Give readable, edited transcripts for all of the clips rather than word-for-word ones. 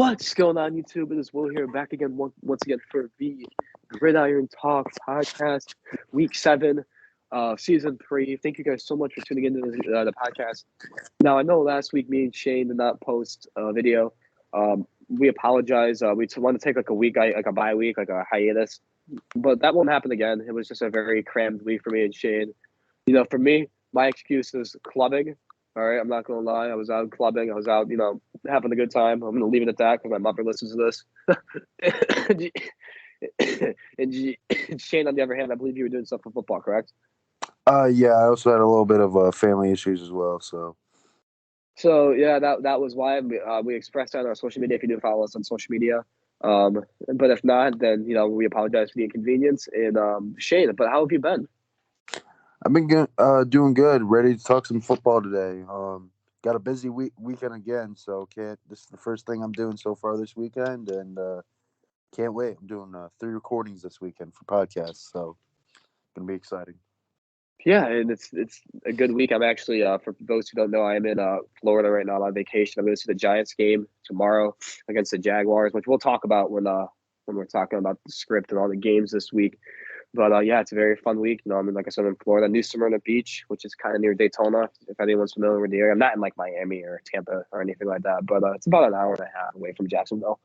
What's going on, YouTube? It is Will here, back again once again for the Gridiron Talk Podcast, Week 7, Season 3. Thank you guys so much for tuning into the podcast. Now, I know last week me and Shane did not post a video. We apologize. We want to take like a week, like a bye week, like a hiatus, but that won't happen again. It was just a very crammed week for me and Shane. For me, my excuse is clubbing. All right, I'm not going to lie. I was out clubbing. I was out, having a good time. I'm going to leave it at that because my mother listens to this. and Shane, on the other hand, I believe you were doing stuff for football, correct? Yeah, I also had a little bit of family issues as well. So yeah, that was why we expressed that on our social media. If you do follow us on social media, but if not, then we apologize for the inconvenience. And Shane, but how have you been? I've been doing good. Ready to talk some football today. Got a busy weekend again, so this is the first thing I'm doing so far this weekend, and can't wait. I'm doing 3 recordings this weekend for podcasts, so it's gonna be exciting. Yeah, and it's a good week. I'm actually, for those who don't know, I'm in Florida right now. I'm on vacation. I'm going to see the Giants game tomorrow against the Jaguars, which we'll talk about when we're talking about the script and all the games this week. But yeah, it's a very fun week. I'm in, like I said, in Florida, New Smyrna Beach, which is kind of near Daytona. If anyone's familiar with the area, I'm not in like Miami or Tampa or anything like that, but it's about an hour and a half away from Jacksonville.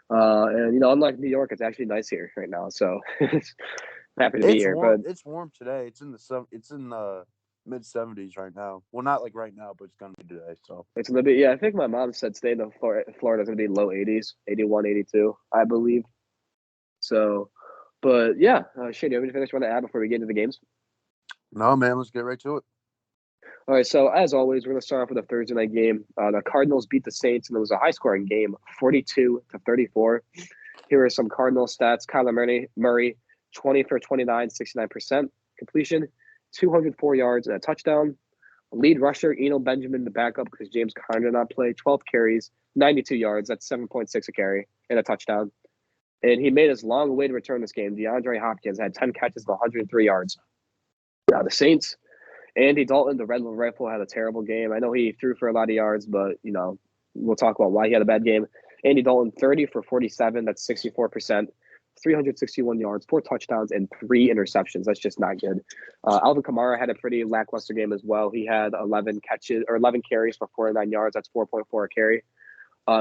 And unlike New York, it's actually nice here right now. So happy to be here. Warm. But it's warm today. It's in the mid 70s right now. Well, not like right now, but it's gonna be today. So it's a little bit. Yeah, I think my mom said stay in Florida's gonna be low 80s, 81, 82, I believe. So. But yeah, Shane, do you have anything else you want to add before we get into the games? No, man, let's get right to it. All right, so as always, we're going to start off with a Thursday night game. The Cardinals beat the Saints, and it was a high-scoring game, 42-34. Here are some Cardinals stats. Kyler Murray, 20 for 29, 69% completion, 204 yards and a touchdown. Lead rusher, Eno Benjamin, the backup because James Conner did not play, 12 carries, 92 yards. That's 7.6 a carry and a touchdown. And he made his long-awaited return this game. DeAndre Hopkins had 10 catches for 103 yards. Now, the Saints, Andy Dalton, the Red Rifle, had a terrible game. I know he threw for a lot of yards, but, we'll talk about why he had a bad game. Andy Dalton, 30 for 47. That's 64%. 361 yards, 4 touchdowns, and 3 interceptions. That's just not good. Alvin Kamara had a pretty lackluster game as well. He had 11 carries for 49 yards. That's 4.4 a carry.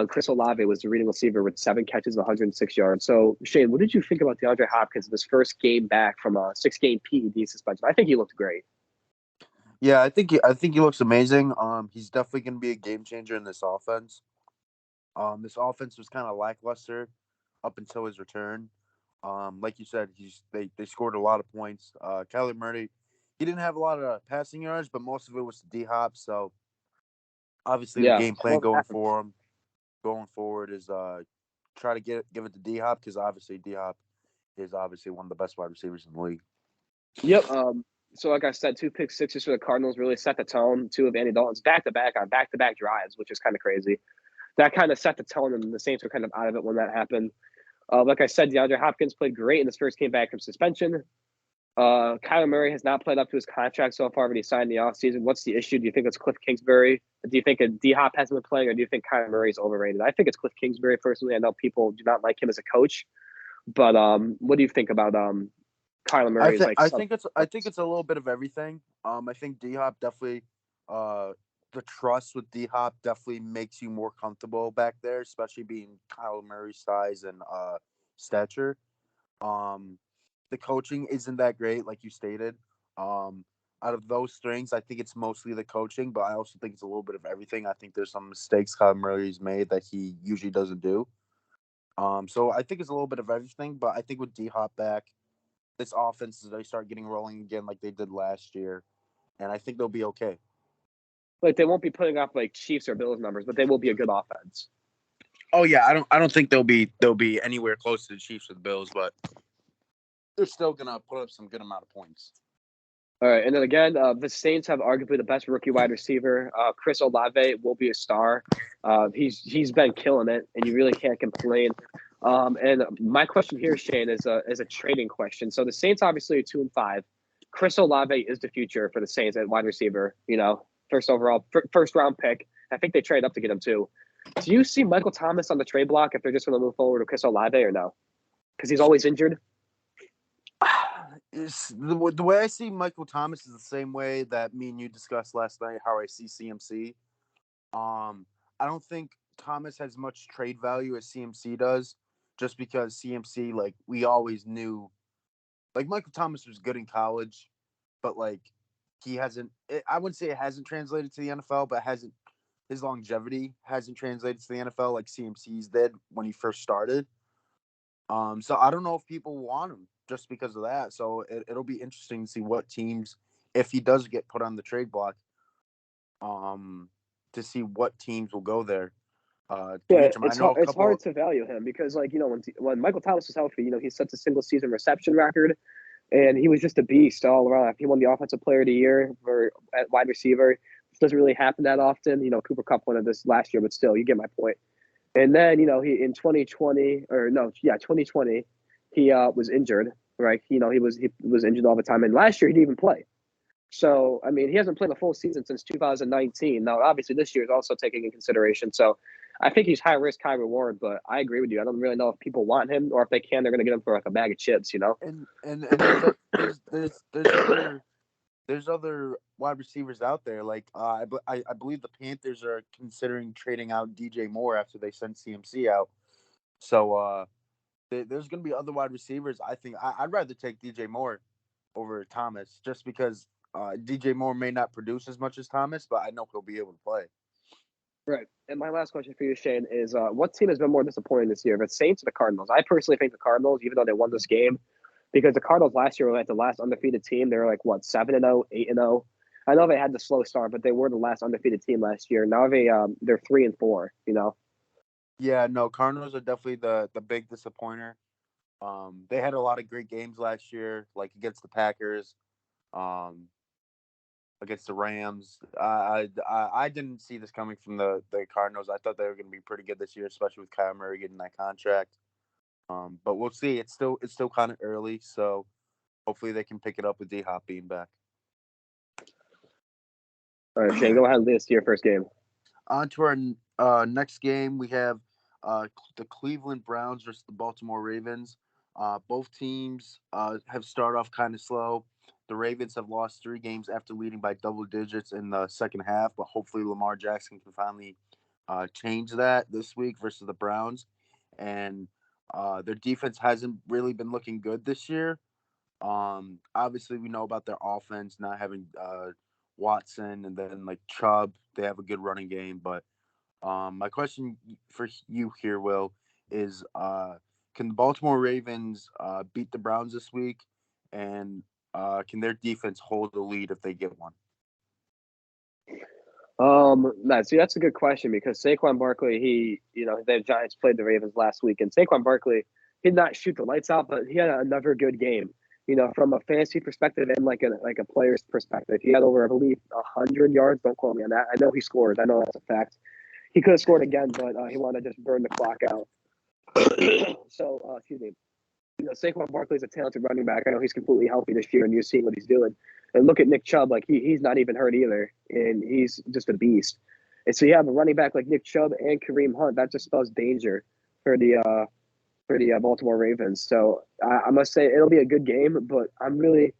Chris Olave was the leading receiver with 7 catches, 106 yards. So, Shane, what did you think about DeAndre Hopkins in his first game back from a 6-game PED suspension? I think he looked great. Yeah, I think he looks amazing. He's definitely going to be a game changer in this offense. This offense was kind of lackluster up until his return. Like you said, they scored a lot of points. Kyler Murray, he didn't have a lot of passing yards, but most of it was to D-Hop. So, obviously, the game plan going forward is try to give it to D-Hop because obviously D-Hop is obviously one of the best wide receivers in the league. Yep. So like I said, 2 pick sixes for the Cardinals really set the tone. 2 of Andy Dalton's back-to-back on back-to-back drives, which is kind of crazy. That kind of set the tone, and the Saints were kind of out of it when that happened. Like I said, DeAndre Hopkins played great in his first game back from suspension. Kyler Murray has not played up to his contract so far, but he signed in the offseason. What's the issue? Do you think it's Cliff Kingsbury? Do you think D-Hop hasn't been playing, or do you think Kyler Murray is overrated? I think it's Cliff Kingsbury, personally. I know people do not like him as a coach, but what do you think about Kyler Murray? I think it's a little bit of everything. I think D-Hop definitely, the trust with D-Hop definitely makes you more comfortable back there, especially being Kyler Murray's size and stature. The coaching isn't that great, like you stated. Out of those strings, I think it's mostly the coaching, but I also think it's a little bit of everything. I think there's some mistakes Kyler Murray's made that he usually doesn't do. So I think it's a little bit of everything, but I think with D-Hop back, this offense, they start getting rolling again like they did last year, and I think they'll be okay. Like, they won't be putting up like Chiefs or Bills numbers, but they will be a good offense. Oh yeah, I don't think they'll be anywhere close to the Chiefs or the Bills, but they're still gonna put up some good amount of points. All right, and then again, the Saints have arguably the best rookie wide receiver. Chris Olave will be a star. He's been killing it, and you really can't complain. And my question here, Shane, is a trading question. So the Saints obviously are 2-5. Chris Olave is the future for the Saints at wide receiver. First overall, first round pick. I think they traded up to get him too. Do you see Michael Thomas on the trade block if they're just going to move forward with Chris Olave or no? Because he's always injured. The way I see Michael Thomas is the same way that me and you discussed last night. How I see CMC. I don't think Thomas has much trade value as CMC does, just because CMC, like, we always knew, like, Michael Thomas was good in college, but like he hasn't. I wouldn't say it hasn't translated to the NFL, but his longevity hasn't translated to the NFL like CMC's did when he first started. So I don't know if people want him just because of that. So it'll be interesting to see what teams, if he does get put on the trade block, to see what teams will go there. To reach him. I know it's hard to value him because, like, when Michael Thomas was healthy, he sets a single season reception record, and he was just a beast all around. He won the Offensive Player of the Year at wide receiver. This doesn't really happen that often. Cooper Kupp won this last year, but still, you get my point. And then, he in 2020 2020, he was injured, right? He was injured all the time, and last year he didn't even play. So, I mean, he hasn't played a full season since 2019. Now, obviously, this year is also taking in consideration. So, I think he's high risk, high reward. But I agree with you. I don't really know if people want him or if they can, they're going to get him for like a bag of chips. And there's other wide receivers out there. Like I believe the Panthers are considering trading out DJ Moore after they sent CMC out. So there's going to be other wide receivers. I think I'd rather take DJ Moore over Thomas, just because DJ Moore may not produce as much as Thomas, but I know he'll be able to play. Right. And my last question for you, Shane, is what team has been more disappointing this year, the Saints or the Cardinals? I personally think the Cardinals, even though they won this game, because the Cardinals last year were like the last undefeated team. They were like, what, 7-0, 8-0? I know they had the slow start, but they were the last undefeated team last year. Now they're 3-4, Yeah, no, Cardinals are definitely the big disappointer. They had a lot of great games last year, like against the Packers, against the Rams. I didn't see this coming from the Cardinals. I thought they were going to be pretty good this year, especially with Kyle Murray getting that contract. But we'll see. It's still kind of early, so hopefully they can pick it up with D-Hop being back. All right, Shane, go ahead and lead us to your first game. On to our next game, we have the Cleveland Browns versus the Baltimore Ravens. Both teams have started off kind of slow. The Ravens have lost 3 games after leading by double digits in the second half, but hopefully Lamar Jackson can finally change that this week versus the Browns. And their defense hasn't really been looking good this year. Obviously, we know about their offense not having Watson and then like Chubb. They have a good running game, but my question for you here, Will, is can the Baltimore Ravens beat the Browns this week, and can their defense hold the lead if they get one? That's a good question because Saquon Barkley, the Giants played the Ravens last week, and Saquon Barkley, he did not shoot the lights out, but he had another good game. From a fantasy perspective and like a player's perspective, he had over, I believe, 100 yards. Don't quote me on that. I know he scored. I know that's a fact. He could have scored again, but he wanted to just burn the clock out. So, excuse me. Saquon Barkley is a talented running back. I know he's completely healthy this year, and you're seeing what he's doing. And look at Nick Chubb. Like, he's not even hurt either, and he's just a beast. And so you have a running back like Nick Chubb and Kareem Hunt. That just spells danger for the Baltimore Ravens. So I must say it'll be a good game, but I'm really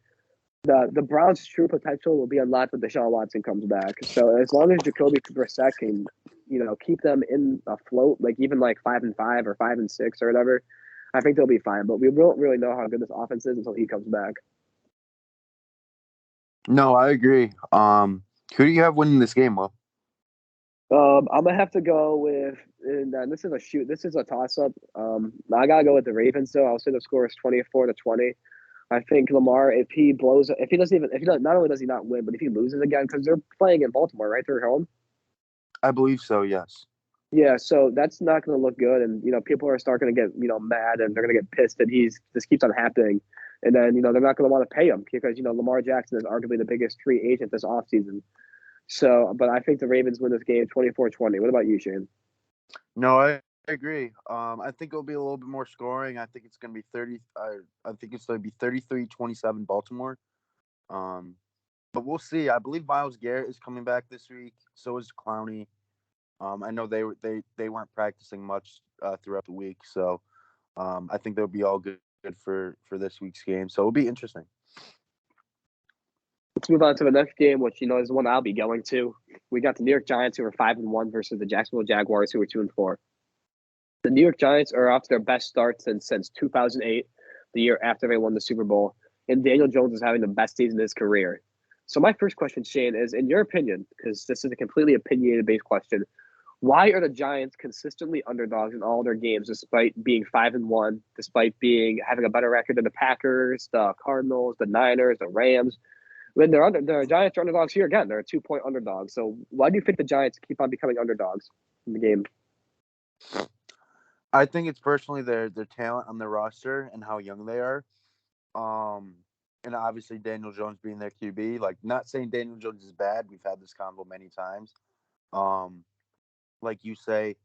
the Browns' true potential will be unlocked when Deshaun Watson comes back. So as long as Jacoby Brissett can, keep them in afloat, like even like 5-5 or 5-6 or whatever, I think they'll be fine. But we won't really know how good this offense is until he comes back. No, I agree. Who do you have winning this game, Will? I'm gonna have to go with, and this is a toss up. I gotta go with the Ravens though. I'll say the score is 24-20. I think Lamar, if he not only does he not win, but if he loses again, because they're playing in Baltimore, right? They're home. I believe so. Yes. Yeah, so that's not going to look good, and people are starting to get mad, and they're going to get pissed that this keeps on happening, and then they're not going to want to pay him because Lamar Jackson is arguably the biggest free agent this offseason. So, but I think the Ravens win this game 24-20. What about you, Shane? No, I agree. I think it'll be a little bit more scoring. I think it's going to be 30. I think it's going to be 33-27 Baltimore. But we'll see. I believe Myles Garrett is coming back this week. So is Clowney. I know they weren't practicing much throughout the week, so I think they'll be all good for this week's game. So it'll be interesting. Let's move on to the next game, which is the one I'll be going to. We got the New York Giants, who are 5-1, versus the Jacksonville Jaguars, who are 2-4. The New York Giants are off to their best start since 2008, the year after they won the Super Bowl, and Daniel Jones is having the best season of his career. So my first question, Shane, is in your opinion, because this is a completely opinionated-based question, why are the Giants consistently underdogs in all their games, despite being 5-1, despite having a better record than the Packers, the Cardinals, the Niners, the Rams? When the Giants are underdogs here again, they're a 2-point underdog. So why do you think the Giants keep on becoming underdogs in the game? I think it's personally their talent on their roster and how young they are. And obviously Daniel Jones being their QB. Like, not saying Daniel Jones is bad. We've had this convo many times. Like you say,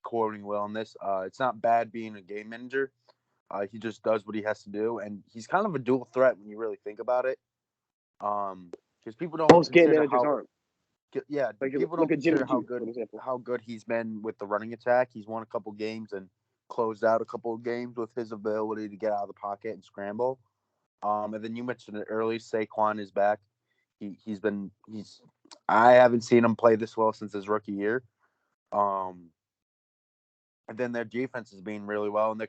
quoting Will on this, it's not bad being a game manager. He just does what he has to do, and he's kind of a dual threat when you really think about it. Because people don't Most game consider managers aren't. people Look don't at Jimmy consider G, for example. how good he's been with the running attack. He's won a couple games and closed out a couple of games with his ability to get out of the pocket and scramble. And then you mentioned it early, Saquon is back. He's I haven't seen him play this well since his rookie year. And then their defense is being really well, and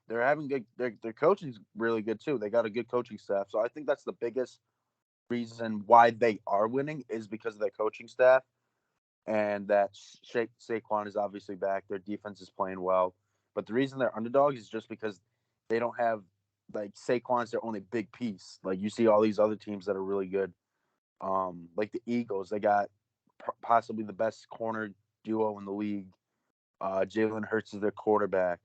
they're having good. Their coaching's really good too. They got a good coaching staff, so I think that's the biggest reason why they are winning is because of their coaching staff, and that Saquon is obviously back. Their defense is playing well, but the reason they're underdogs is just because they don't have, like, Saquon's their only big piece. Like, you see all these other teams that are really good, like the Eagles. They got possibly the best corner duo in the league. Jalen Hurts is their quarterback.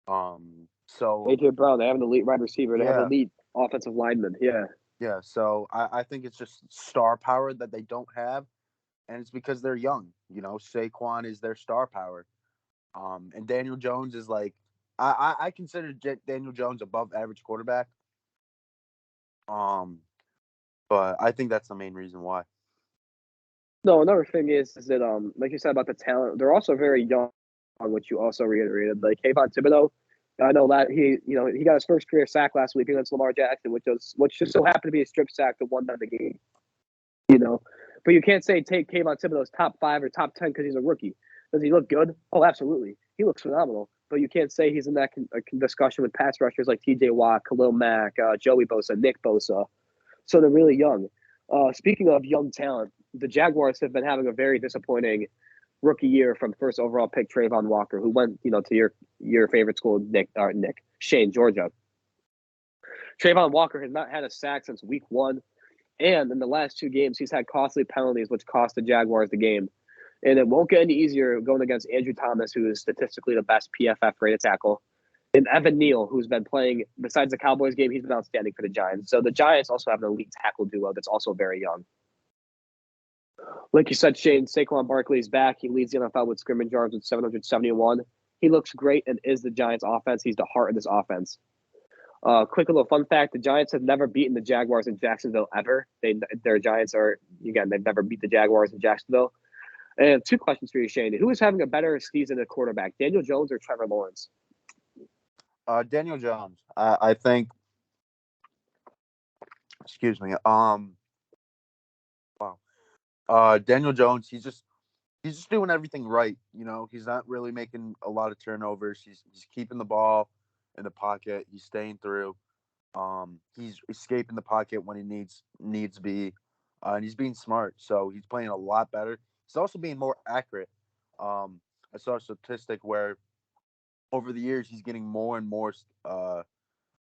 So A.J. Brown, they have an elite wide receiver. They have an yeah, elite offensive lineman. Yeah. yeah. So I think it's just star power that they don't have, and it's because they're young. Saquon is their star power. And Daniel Jones is like, I consider Daniel Jones above average quarterback. Um, but I think that's the main reason why. No, another thing is that like you said about the talent, they're also very young, which you also reiterated. Like Kayvon Thibodeau, I know that he got his first career sack last week against Lamar Jackson, which just so happened to be a strip sack that won them the game. But you can't say take Kayvon Thibodeau's top 5 or top 10 because he's a rookie. Does he look good? Oh, absolutely. He looks phenomenal. But you can't say he's in that discussion with pass rushers like T.J. Watt, Khalil Mack, Joey Bosa, Nick Bosa. So they're really young. Speaking of young talent, the Jaguars have been having a very disappointing rookie year from first overall pick Trayvon Walker, who went to your favorite school, Shane, Georgia. Trayvon Walker has not had a sack since week 1. And in the last 2 games, he's had costly penalties, which cost the Jaguars the game. And it won't get any easier going against Andrew Thomas, who is statistically the best PFF rated tackle, and Evan Neal, who's been playing, besides the Cowboys game, he's been outstanding for the Giants. So the Giants also have an elite tackle duo that's also very young. Like you said, Shane, Saquon Barkley is back. He leads the NFL with scrimmage yards with 771. He looks great and is the Giants' offense. He's the heart of this offense. Quick little fun fact: the Giants have never beaten the Jaguars in Jacksonville ever. Their Giants are, again, they've never beat the Jaguars in Jacksonville. And 2 questions for you, Shane: who is having a better season at quarterback, Daniel Jones or Trevor Lawrence? Daniel Jones. I think. Excuse me. Wow. Daniel Jones. He's just doing everything right. He's not really making a lot of turnovers. He's keeping the ball in the pocket. He's staying through. He's escaping the pocket when he needs to be, and he's being smart. So he's playing a lot better. He's also being more accurate. I saw a statistic where over the years he's getting more and more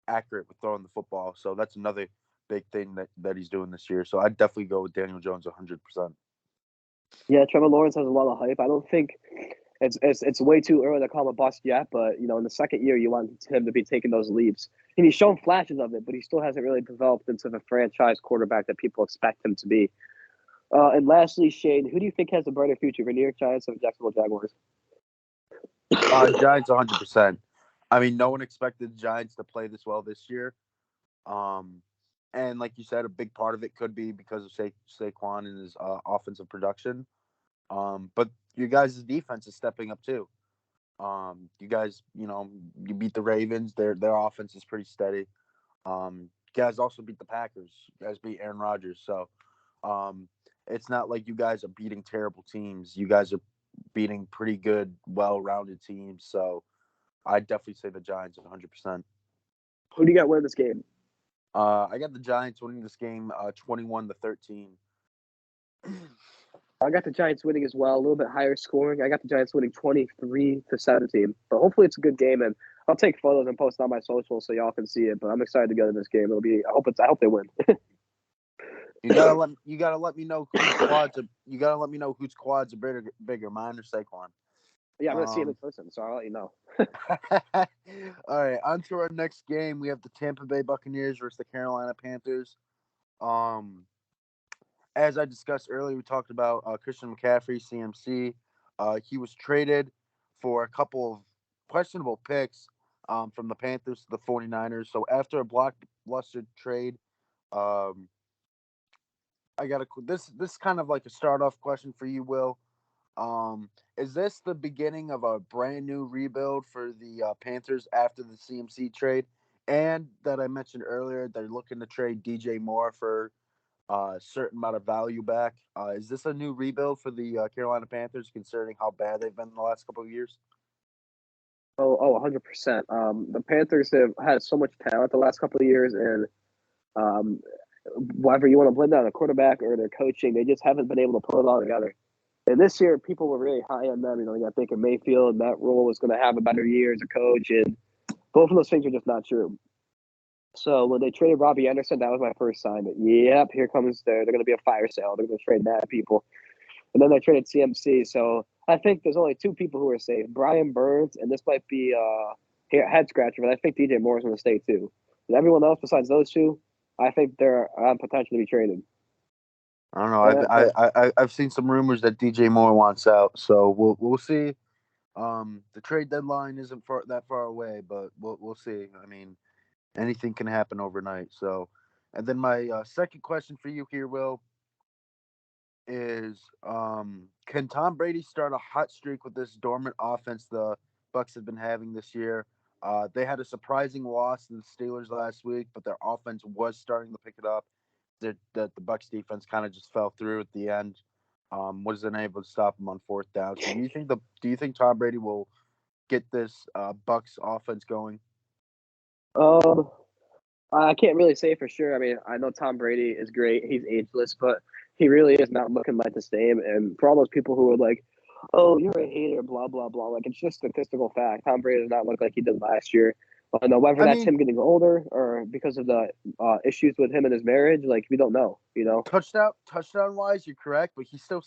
accurate with throwing the football. So that's another big thing that he's doing this year. So I'd definitely go with Daniel Jones 100%. Yeah, Trevor Lawrence has a lot of hype. I don't think it's way too early to call him a bust yet, but in the second year you want him to be taking those leaps. And he's shown flashes of it, but he still hasn't really developed into the franchise quarterback that people expect him to be. And lastly, Shane, who do you think has a brighter future, the New York Giants or the Jacksonville Jaguars? Giants 100%. I mean, no one expected the Giants to play this well this year. And like you said, a big part of it could be because of Saquon and his offensive production. But you guys' defense is stepping up too. You guys, you beat the Ravens. Their offense is pretty steady. You guys also beat the Packers. You guys beat Aaron Rodgers. So, it's not like you guys are beating terrible teams. You guys are beating pretty good, well-rounded teams. So, I definitely say the Giants 100%. Who do you got winning this game? I got the Giants winning this game, 21-13. I got the Giants winning as well, a little bit higher scoring. I got the Giants winning 23-17. But hopefully it's a good game, and I'll take photos and post it on my socials so y'all can see it. But I'm excited to go to this game. I hope they win. You gotta let me know whose quads are bigger, mine or Saquon. Yeah, I'm gonna see it in person, so I'll let you know. All right, on to our next game. We have the Tampa Bay Buccaneers versus the Carolina Panthers. As I discussed earlier, we talked about Christian McCaffrey, CMC. He was traded for a couple of questionable picks from the Panthers to the 49ers. So after a blockbuster trade, I got this kind of like a start off question for you, Will. Is this the beginning of a brand new rebuild for the Panthers after the CMC trade? And that I mentioned earlier, they're looking to trade DJ Moore for a certain amount of value back. Is this a new rebuild for the Carolina Panthers, considering how bad they've been in the last couple of years? 100%. The Panthers have had so much talent the last couple of years, and um, whether you want to blend on a quarterback or their coaching, they just haven't been able to pull it all together. And this year, people were really high on them. They got Baker Mayfield. Matt Rule was going to have a better year as a coach, and both of those things are just not true. So when they traded Robbie Anderson, that was my first sign that, yep, here comes they're going to be a fire sale. They're going to trade mad people. And then they traded CMC. So I think there's only two people who are safe: Brian Burns, and this might be a head scratcher, but I think DJ Moore is going to stay too. And everyone else besides those two, I think they're on potential to be traded. I don't know. I've seen some rumors that DJ Moore wants out, so we'll see. The trade deadline isn't that far away, but we'll see. I mean, anything can happen overnight. So, and then my second question for you here, Will, is can Tom Brady start a hot streak with this dormant offense the Bucks have been having this year? They had a surprising loss to the Steelers last week, but their offense was starting to pick it up. That the Bucks defense kind of just fell through at the end. Wasn't able to stop them on fourth down. So do you think Tom Brady will get this Bucks offense going? I can't really say for sure. I mean, I know Tom Brady is great. He's ageless, but he really is not looking like the same. And for all those people who are like, "Oh, you're a hater," blah blah blah, like it's just statistical fact. Tom Brady does not look like he did last year. Now, whether that's him getting older or because of the issues with him and his marriage, like we don't know. Touchdown wise, you're correct, but he's still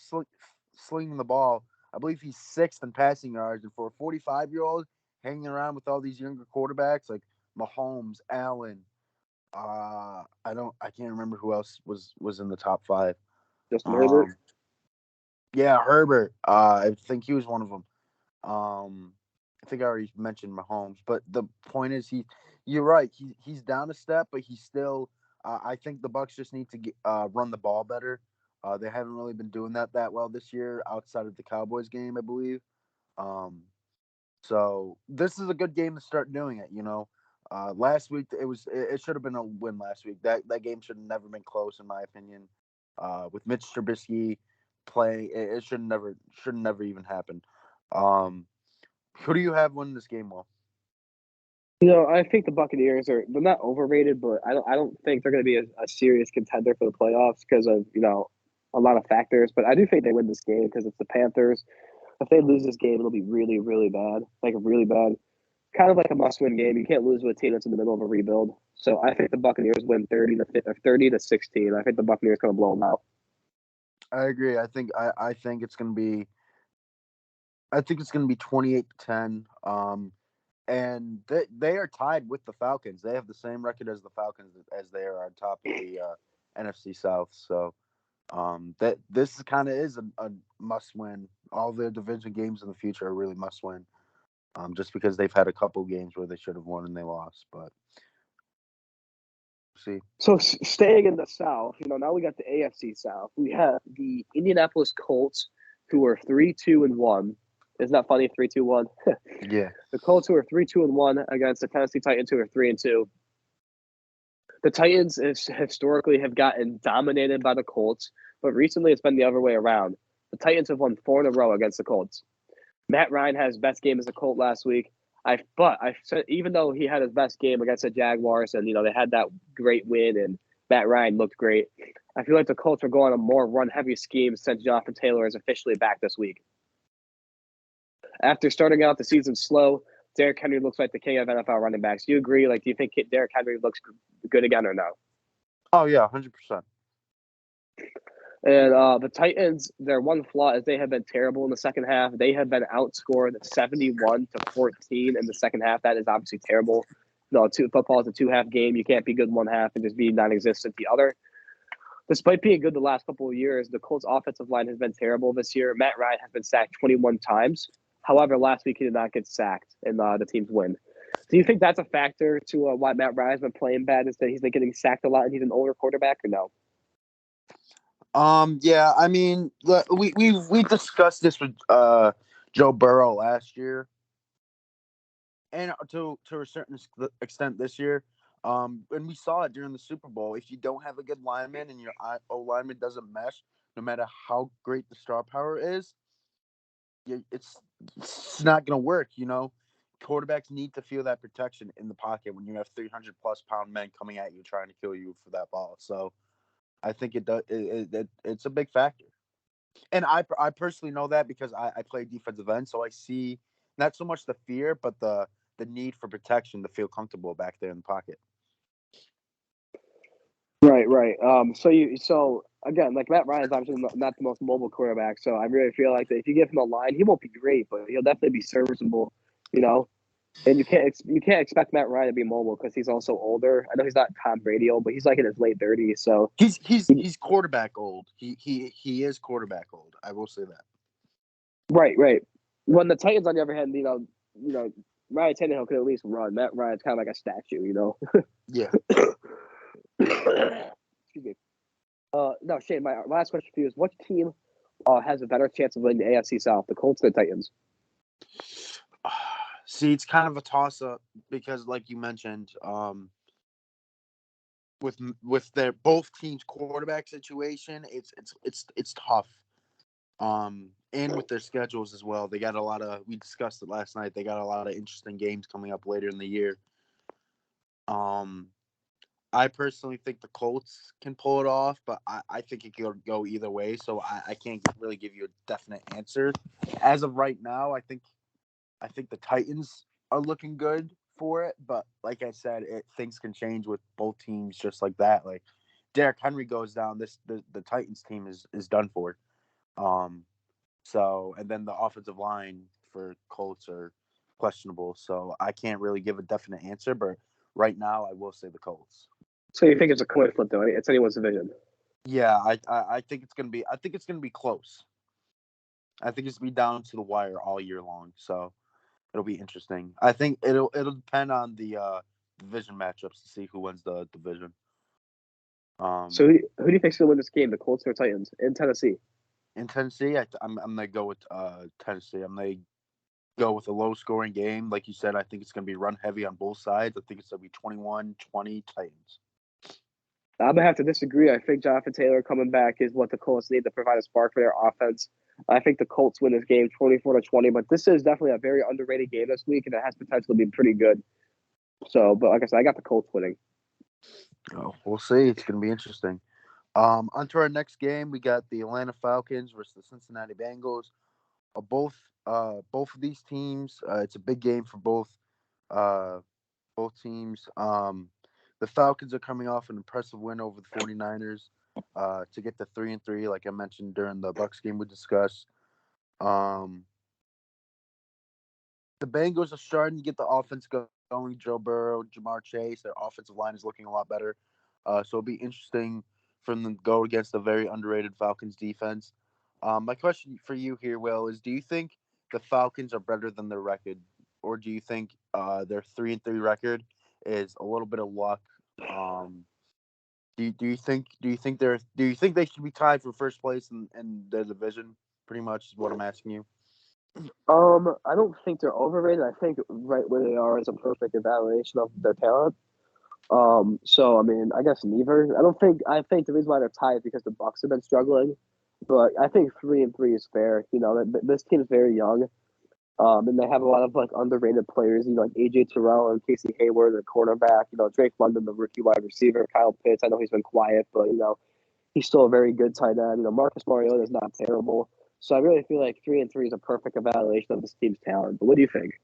slinging the ball. I believe he's sixth in passing yards, and for a 45-year-old hanging around with all these younger quarterbacks like Mahomes, Allen, I can't remember who else was in the top five. Justin Herbert. Yeah, Herbert. I think he was one of them. I think I already mentioned Mahomes, but the point is, you're right. He's down a step, but he's still. I think the Bucks just need to run the ball better. They haven't really been doing that well this year, outside of the Cowboys game, I believe. So this is a good game to start doing it. Last week it should have been a win last week. That game should have never been close, in my opinion. With Mitch Trubisky playing, it should never even happen. Who do you have winning this game, Will? I think the Buccaneers they're not overrated, but I don't think they're going to be a serious contender for the playoffs because of a lot of factors. But I do think they win this game because it's the Panthers. If they lose this game, it'll be really really bad, like really bad. Kind of like a must-win game. You can't lose with a team that's in the middle of a rebuild. So I think the Buccaneers win 30-16. I think the Buccaneers going to blow them out. I agree. I think it's going to be. I think it's going to be 28-10. And they are tied with the Falcons. They have the same record as the Falcons as they are on top of the NFC South. So that this kind of is a must win. All their division games in the future are really must win. Just because they've had a couple games where they should have won and they lost, but see. So staying in the South, now we got the AFC South. We have the Indianapolis Colts who are 3-2-1. Isn't that funny? 3-2-1. Yeah. The Colts, who are 3-2-1, against the Tennessee Titans, who are 3-2. The Titans historically have gotten dominated by the Colts, but recently it's been the other way around. The Titans have won 4 in a row against the Colts. Matt Ryan had his best game as a Colt last week. But I said, even though he had his best game against the Jaguars, and they had that great win, and Matt Ryan looked great, I feel like the Colts are going on a more run-heavy scheme since Jonathan Taylor is officially back this week. After starting out the season slow, Derrick Henry looks like the king of NFL running backs. Do you agree? Like, do you think Derrick Henry looks good again or no? Oh yeah, 100%. And the Titans, their one flaw is they have been terrible in the second half. They have been outscored 71-14 in the second half. That is obviously terrible. Football is a 2-half game. You can't be good in one half and just be non-existent the other. Despite being good the last couple of years, the Colts' offensive line has been terrible this year. Matt Ryan has been sacked 21 times. However, last week he did not get sacked in the team's win. Do you think that's a factor to why Matt Ryan's been playing bad, is that he's been getting sacked a lot and he's an older quarterback, or no? Yeah, I mean, we discussed this with Joe Burrow last year, and to a certain extent this year. And we saw it during the Super Bowl. If you don't have a good lineman and your O lineman doesn't mesh, no matter how great the star power is, it's not going to work. Quarterbacks need to feel that protection in the pocket when you have 300+ pound men coming at you trying to kill you for that ball. So I think it does. It's a big factor, and I personally know that because I play defensive end, so I see not so much the fear, but the need for protection to feel comfortable back there in the pocket. Right. So again, like, Matt Ryan's obviously not the most mobile quarterback. So I really feel like that if you give him a line, he won't be great, but he'll definitely be serviceable. And you can't expect Matt Ryan to be mobile because he's also older. I know he's not Tom Brady old, but he's like in his late 30s. So he's quarterback old. He is quarterback old. I will say that. Right. When the Titans, on the other hand, Ryan Tannehill could at least run. Matt Ryan's kind of like a statue. Yeah. Excuse me. No, Shane, my last question for you is, what team has a better chance of winning the AFC South, the Colts or the Titans? See, it's kind of a toss-up because, like you mentioned, with their both teams' quarterback situation, it's tough. And with their schedules as well, they got a lot of. We discussed it last night. They got a lot of interesting games coming up later in the year. I personally think the Colts can pull it off, but I think it could go either way. So I can't really give you a definite answer. As of right now, I think the Titans are looking good for it, but like I said, things can change with both teams just like that. Like, Derrick Henry goes down, the Titans team is done for. So, and then the offensive line for Colts are questionable. So I can't really give a definite answer, but right now I will say the Colts. So you think it's a coin flip, though? It's anyone's division. Yeah, I think it's gonna be. I think it's gonna be close. I think it's gonna be down to the wire all year long. So it'll be interesting. I think it'll depend on the division matchups to see who wins the division. So who do you think's gonna win this game, the Colts or Titans in Tennessee? In Tennessee, I'm gonna go with Tennessee. I'm gonna go with a low scoring game. Like you said, I think it's gonna be run heavy on both sides. I think it's gonna be 21-20 Titans. I'm gonna have to disagree. I think Jonathan Taylor coming back is what the Colts need to provide a spark for their offense. I think the Colts win this game 24-20, but this is definitely a very underrated game this week, and it has potential to be pretty good. So, but like I said, I got the Colts winning. Oh, we'll see. It's going to be interesting. On to our next game, we got the Atlanta Falcons versus the Cincinnati Bengals. Both of these teams, it's a big game for both teams. The Falcons are coming off an impressive win over the 49ers to get to 3-3, like I mentioned during the Bucs game we discussed. The Bengals are starting to get the offense going. Joe Burrow, Jamar Chase, their offensive line is looking a lot better. So it'll be interesting for them to go against a very underrated Falcons defense. My question for you here, Will, is do you think the Falcons are better than their record, or do you think their 3-3 record is a little bit of luck Do you think they should be tied for first place in their division? Pretty much is what I'm asking you. I don't think they're overrated. I think right where they are is a perfect evaluation of their talent. So I mean, I guess neither. I think the reason why they're tied is because the Bucks have been struggling, but I think 3-3 is fair. This team's very young. And they have a lot of like underrated players, like AJ Terrell and Casey Hayward, the cornerback. Drake London, the rookie wide receiver. Kyle Pitts. I know he's been quiet, but he's still a very good tight end. Marcus Mariota is not terrible. So I really feel like 3-3 is a perfect evaluation of this team's talent. But what do you think?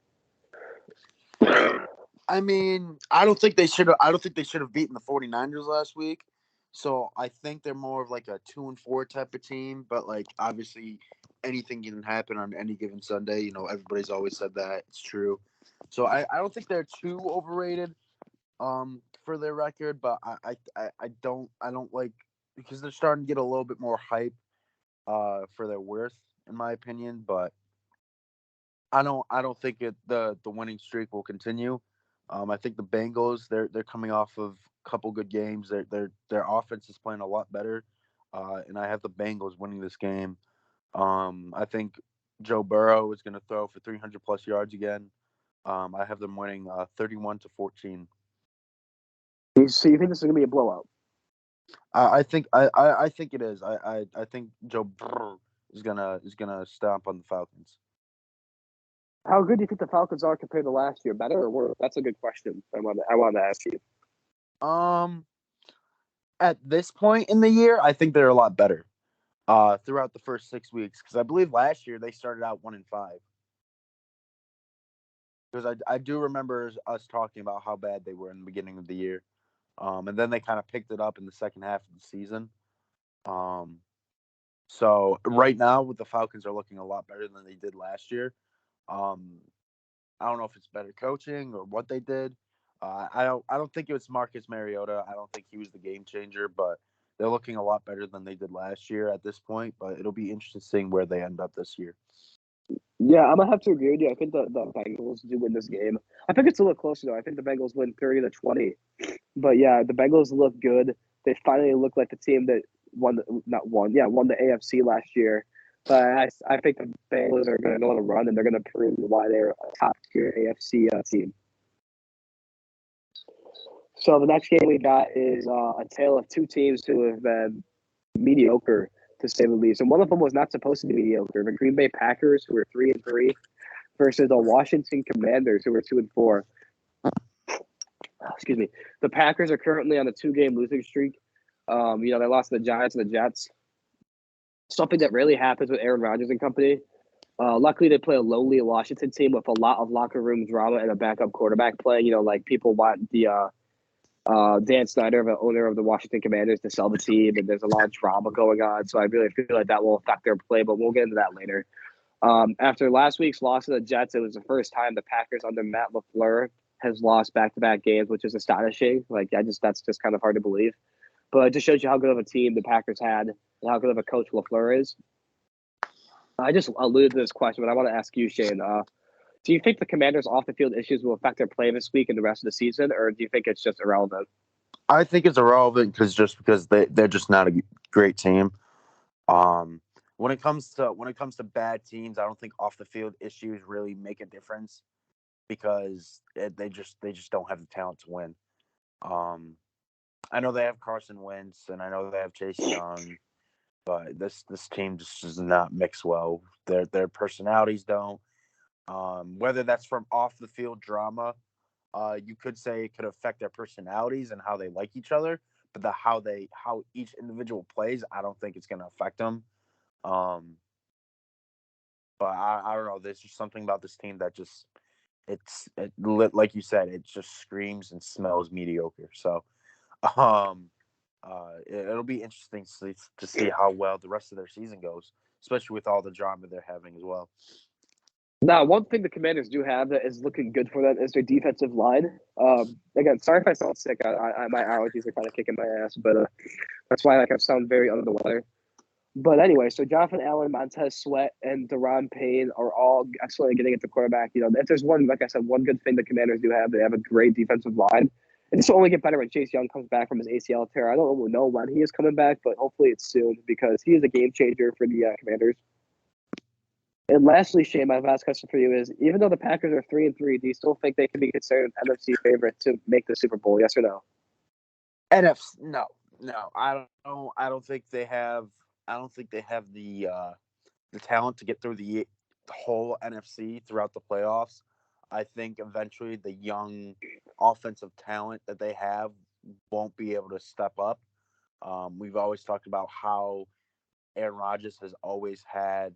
I mean, I don't think they should have beaten the 49ers last week. So I think they're more of like a 2-4 type of team, but like obviously anything can happen on any given Sunday. Everybody's always said that. It's true. So I don't think they're too overrated for their record, but I don't like, because they're starting to get a little bit more hype for their worth, in my opinion, but I don't think the winning streak will continue. I think the Bengals, they're coming off of a couple good games. Their offense is playing a lot better, and I have the Bengals winning this game. I think Joe Burrow is going to throw for 300 plus yards again. I have them winning 31-14. So you think this is gonna be a blowout? I think it is. I think Joe Burrow is gonna stomp on the Falcons. How good do you think the Falcons are compared to last year? Better or worse? That's a good question. I want to ask you. Um, at this point in the year, I think they're a lot better. Throughout the first 6 weeks, because I believe last year they started out 1-5. Because I do remember us talking about how bad they were in the beginning of the year, and then they kind of picked it up in the second half of the season. Um, so right now, with the Falcons are looking a lot better than they did last year. Um, I don't know if it's better coaching or what they did. I don't think it was Marcus Mariota. I don't think he was the game changer, but they're looking a lot better than they did last year at this point. But it'll be interesting seeing where they end up this year. Yeah, I'm gonna have to agree with you. I think the Bengals do win this game. I think it's a little closer though. I think the Bengals win 30-20. But yeah, the Bengals look good. They finally look like the team that won the AFC last year. But I think the Bengals are going to go on a run, and they're going to prove why they're a top tier AFC team. So the next game we got is a tale of two teams who have been mediocre, to say the least. And one of them was not supposed to be mediocre. The Green Bay Packers, who were 3-3, versus the Washington Commanders, who were 2-4. Excuse me. The Packers are currently on a 2-game losing streak. They lost to the Giants and the Jets. Something that rarely happens with Aaron Rodgers and company. Luckily, they play a lowly Washington team with a lot of locker room drama and a backup quarterback playing. Like people want the Dan Snyder, the owner of the Washington Commanders, to sell the team, and there's a lot of drama going on. So I really feel like that will affect their play, but we'll get into that later. After last week's loss to the Jets, it was the first time the Packers under Matt LaFleur has lost back-to-back games, which is astonishing. That's just kind of hard to believe. But it just shows you how good of a team the Packers had and how good of a coach LaFleur is. I just alluded to this question, but I want to ask you, Shane. Do you think the Commanders' off-the-field issues will affect their play this week and the rest of the season, or do you think it's just irrelevant? I think it's irrelevant because they're just not a great team. When it comes to bad teams, I don't think off the field issues really make a difference because they just don't have the talent to win. I know they have Carson Wentz and I know they have Chase Young, but this team just does not mix well. Their personalities don't. Whether that's from off the field drama, you could say it could affect their personalities and how they like each other, but how each individual plays, I don't think it's going to affect them. But I don't know. There's just something about this team that just like you said, it just screams and smells mediocre. So, it'll be interesting to see how well the rest of their season goes, especially with all the drama they're having as well. Now, one thing the Commanders do have that is looking good for them is their defensive line. Again, sorry if I sound sick. My allergies are kind of kicking my ass, but that's why I sound very under the weather. But anyway, so Jonathan Allen, Montez Sweat, and Deron Payne are all excellent at getting at the quarterback. If there's one, like I said, one good thing the Commanders do have, they have a great defensive line. And this will only get better when Chase Young comes back from his ACL tear. I don't know when he is coming back, but hopefully it's soon because he is a game changer for the Commanders. And lastly, Shane, my last question for you is: even though the Packers are 3-3, do you still think they can be considered an NFC favorite to make the Super Bowl? Yes or no? NFC, no. I don't think they have. I don't think they have the talent to get through the whole NFC throughout the playoffs. I think eventually the young offensive talent that they have won't be able to step up. We've always talked about how Aaron Rodgers has always had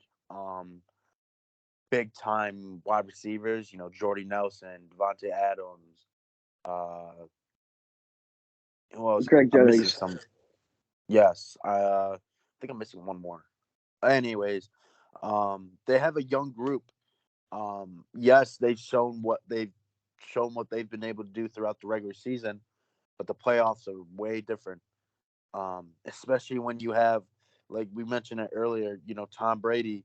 big time wide receivers. You know, Jordy Nelson, Devontae Adams. Who else? Greg I'm missing Jennings. some. Yes, I think I'm missing one more. Anyways, they have a young group. Yes, they've been able to do throughout the regular season, but the playoffs are way different. Especially when you have, like we mentioned it earlier, you know, Tom Brady,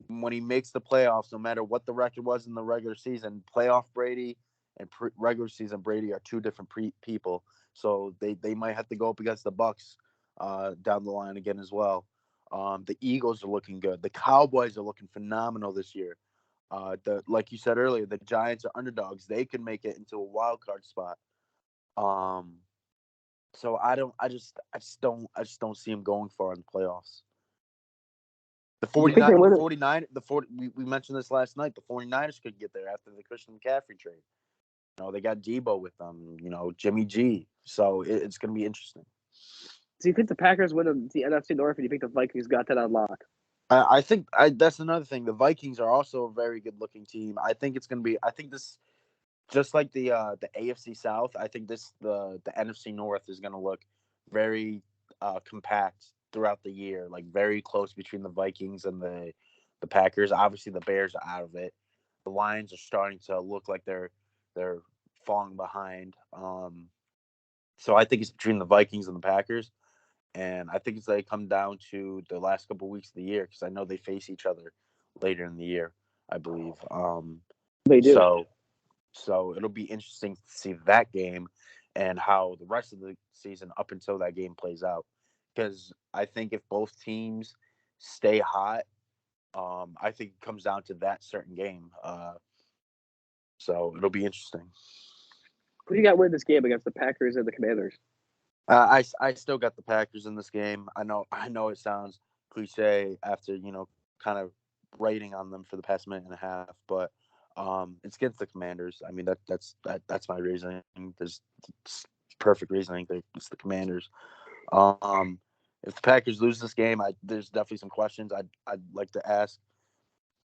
when he makes the playoffs, no matter what the record was in the regular season, playoff Brady and regular season Brady are two different people. So they might have to go up against the Bucks down the line again as well. The Eagles are looking good. The Cowboys are looking phenomenal this year. Like you said earlier, the Giants are underdogs. They can make it into a wild card spot. So I just don't see them going far in the playoffs. The 49, we mentioned this last night. The 49ers could get there after the Christian McCaffrey trade. You know, they got Debo with them, you know, Jimmy G. So it's going to be interesting. Do you think the Packers win the NFC North, or do you think the Vikings got that on lock? I think that's another thing. The Vikings are also a very good looking team. I think it's going to be. I think this, just like the AFC South. I think the NFC North is going to look very compact throughout the year, like very close between the Vikings and the Packers. Obviously, the Bears are out of it. The Lions are starting to look like they're falling behind. So I think it's between the Vikings and the Packers. And I think it's like come down to the last couple of weeks of the year because I know they face each other later in the year, I believe. They do. So it'll be interesting to see that game and how the rest of the season up until that game plays out. Because I think if both teams stay hot, I think it comes down to that certain game. So it'll be interesting. Who do you got win this game against the Packers and the Commanders? I still got the Packers in this game. I know it sounds cliche after kind of rating on them for the past minute and a half, but it's against the Commanders. I mean that's my reasoning. There's perfect reasoning. It's the Commanders. If the Packers lose this game, there's definitely some questions I'd like to ask